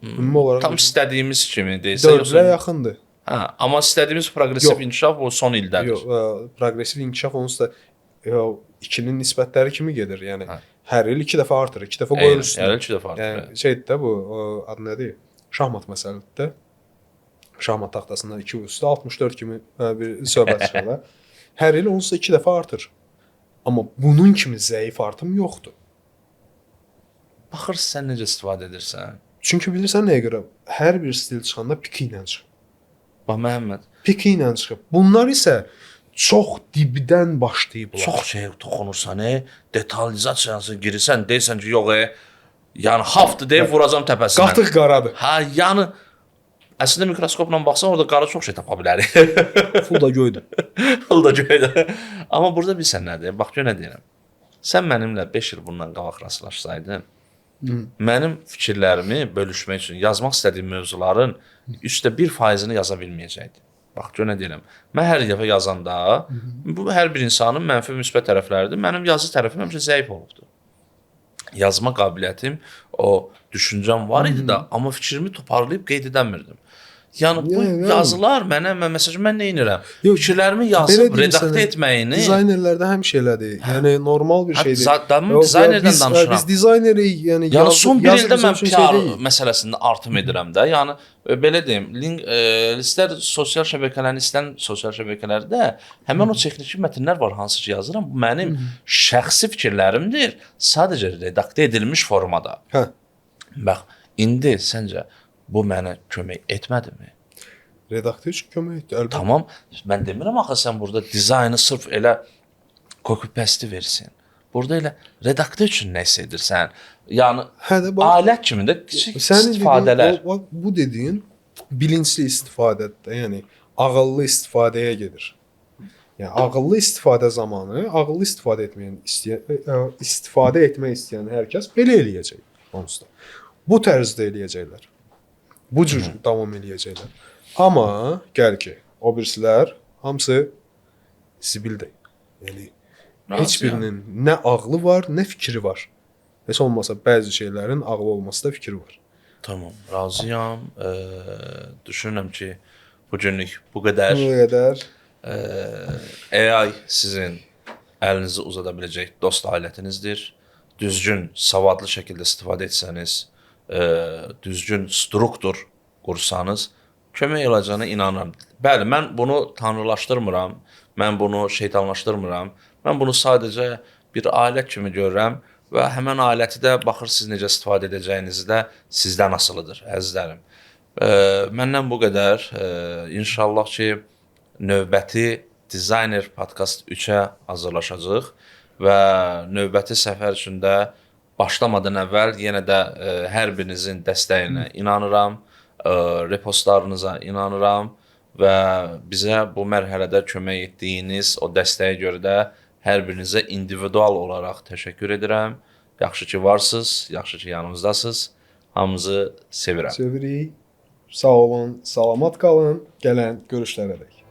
Ümumi olaraq tam istədiyimiz kimi deyirsə, 4 ilə yaxındır. Hə, amma istədiyimiz progressiv inkişaf o son ildədir. Yox, progressiv inkişaf onsuz da 2-nin nisbətləri kimi gedir. Yəni hər il 2 dəfə artır, 2 dəfə qoyur üstünə. Hər il 2 dəfə artır. Yəni şeydir də bu adı nədir? Şahmat məsələdir də. Şahmat taxtasında 2 üstə 64 kimi bir söhbət çıxır da. Hər il onsuz da 2 dəfə artır. Amma bunun kimi zəif artım yoxdur. Baxırsan sən necə istifadə edirsən. Çünki bilirsən nəyə görə? Hər bir stil çıxanda piki ilə çıxır. Bax Məhəmməd, Piki ilə çıxıb. Bunlar isə çox dibdən başlayıblar. çox şey toxunursan, detalizasiyasına girirsən, deyirsən ki, yox, yəni haftı deyib vuracam təpəsinə. Qatıq qaradır. Hə, yəni əslində mikroskopla baxsan orada qara çox şey tapa bilərik. Full da göydür. Full da göydür. Amma burada bilsən nədir? Bax gör nə deyirəm. Sən mənimlə 5 il bundan qabaq rastlaşsaydın, mənim fikirlərimi bölüşmək üçün yazmaq istədiyim mövzuların 1% yaza bilməyəcəkdim. Bax gör nə deyirəm. Mən hər dəfə yazanda bu hər bir insanın mənfi müsbət tərəfləridir. Mənim yazı tərəfim həmişə zəif olubdu. Yazma qabiliyyətim, o düşüncəm var idi da, amma fikrimi toparlayıb qeyd edəmirdim. Yəni bu yazılar mənə məsələn mən nə edirəm? Fikirlərimi yazıb redaktə etməyini dizaynerlərdə həmişə elədir. Yəni normal bir şeydir. Dizaynerdən danışıram. Biz dizaynerik, yəni son bir ildə mən PR məsələsində artım edirəm də. Yəni belə deyim, istər sosial şəbəkələrin, istər sosial şəbəkələrdə həmin o texniki mətnlər var hansı ki yazıram. Bu mənim şəxsi fikirlərimdir, sadəcə redaktə edilmiş formada. Hə. Bax, indi səncə bu mənə kömək etmədimi? Redaktör üçün kömək etdi, əlbəttə. Tamam, mən demirəm axı sən burada dizaynı sırf elə copy-paste versin. Burada elə redaktör üçün nə hiss edirsən? Yəni alət kimi də kiçik istifadələr. Bu dediyin bilinçli istifadədir, yəni ağıllı istifadəyə gedir. Yəni ağıllı istifadə zamanı, ağıllı istifadə etmək istəyən hər kəs belə eləyəcək onsuz da. Bu tərzdə eləyəcəklər. Bu cür davam eləyəcəklər. Amma gəl ki, o birisilər hamısı zibildir. Yəni heç Razıyam. birinin nə ağlı var, nə fikri var. Heç olmasa bəzi şeylərin ağlı olmasa da fikri var. Tamam, razıyam. Düşünürəm ki, bu günlük bu qədər. Bu qədər. AI sizin əlinizi uzada biləcək dost alətinizdir. Düzgün, savadlı şəkildə istifadə etsəniz, düzgün struktur qursanız, kömək olacağına inanıram. Bəli, mən bunu tanrılaşdırmıram, mən bunu şeytanlaşdırmıram. Mən bunu sadəcə bir alət kimi görürəm və həmən aləti də baxırsınız necə istifadə edəcəyinizi də sizdən asılıdır, əzizlərim. Məndən bu qədər. İnşallah ki, növbəti Designer Podcast 3-ə hazırlaşacaq və növbəti səfər üçün də başlamadan əvvəl yenə də hər birinizin dəstəyinə inanıram, repostlarınıza inanıram və bizə bu mərhələdə kömək etdiyiniz o dəstəyə görə də hər birinizə individual olaraq təşəkkür edirəm. Yaxşı ki varsınız, yaxşı ki yanımızdasınız. Hamınızı sevirəm. Sevirik. Sağ olun, salamat qalın. Gələn görüşlərə dək.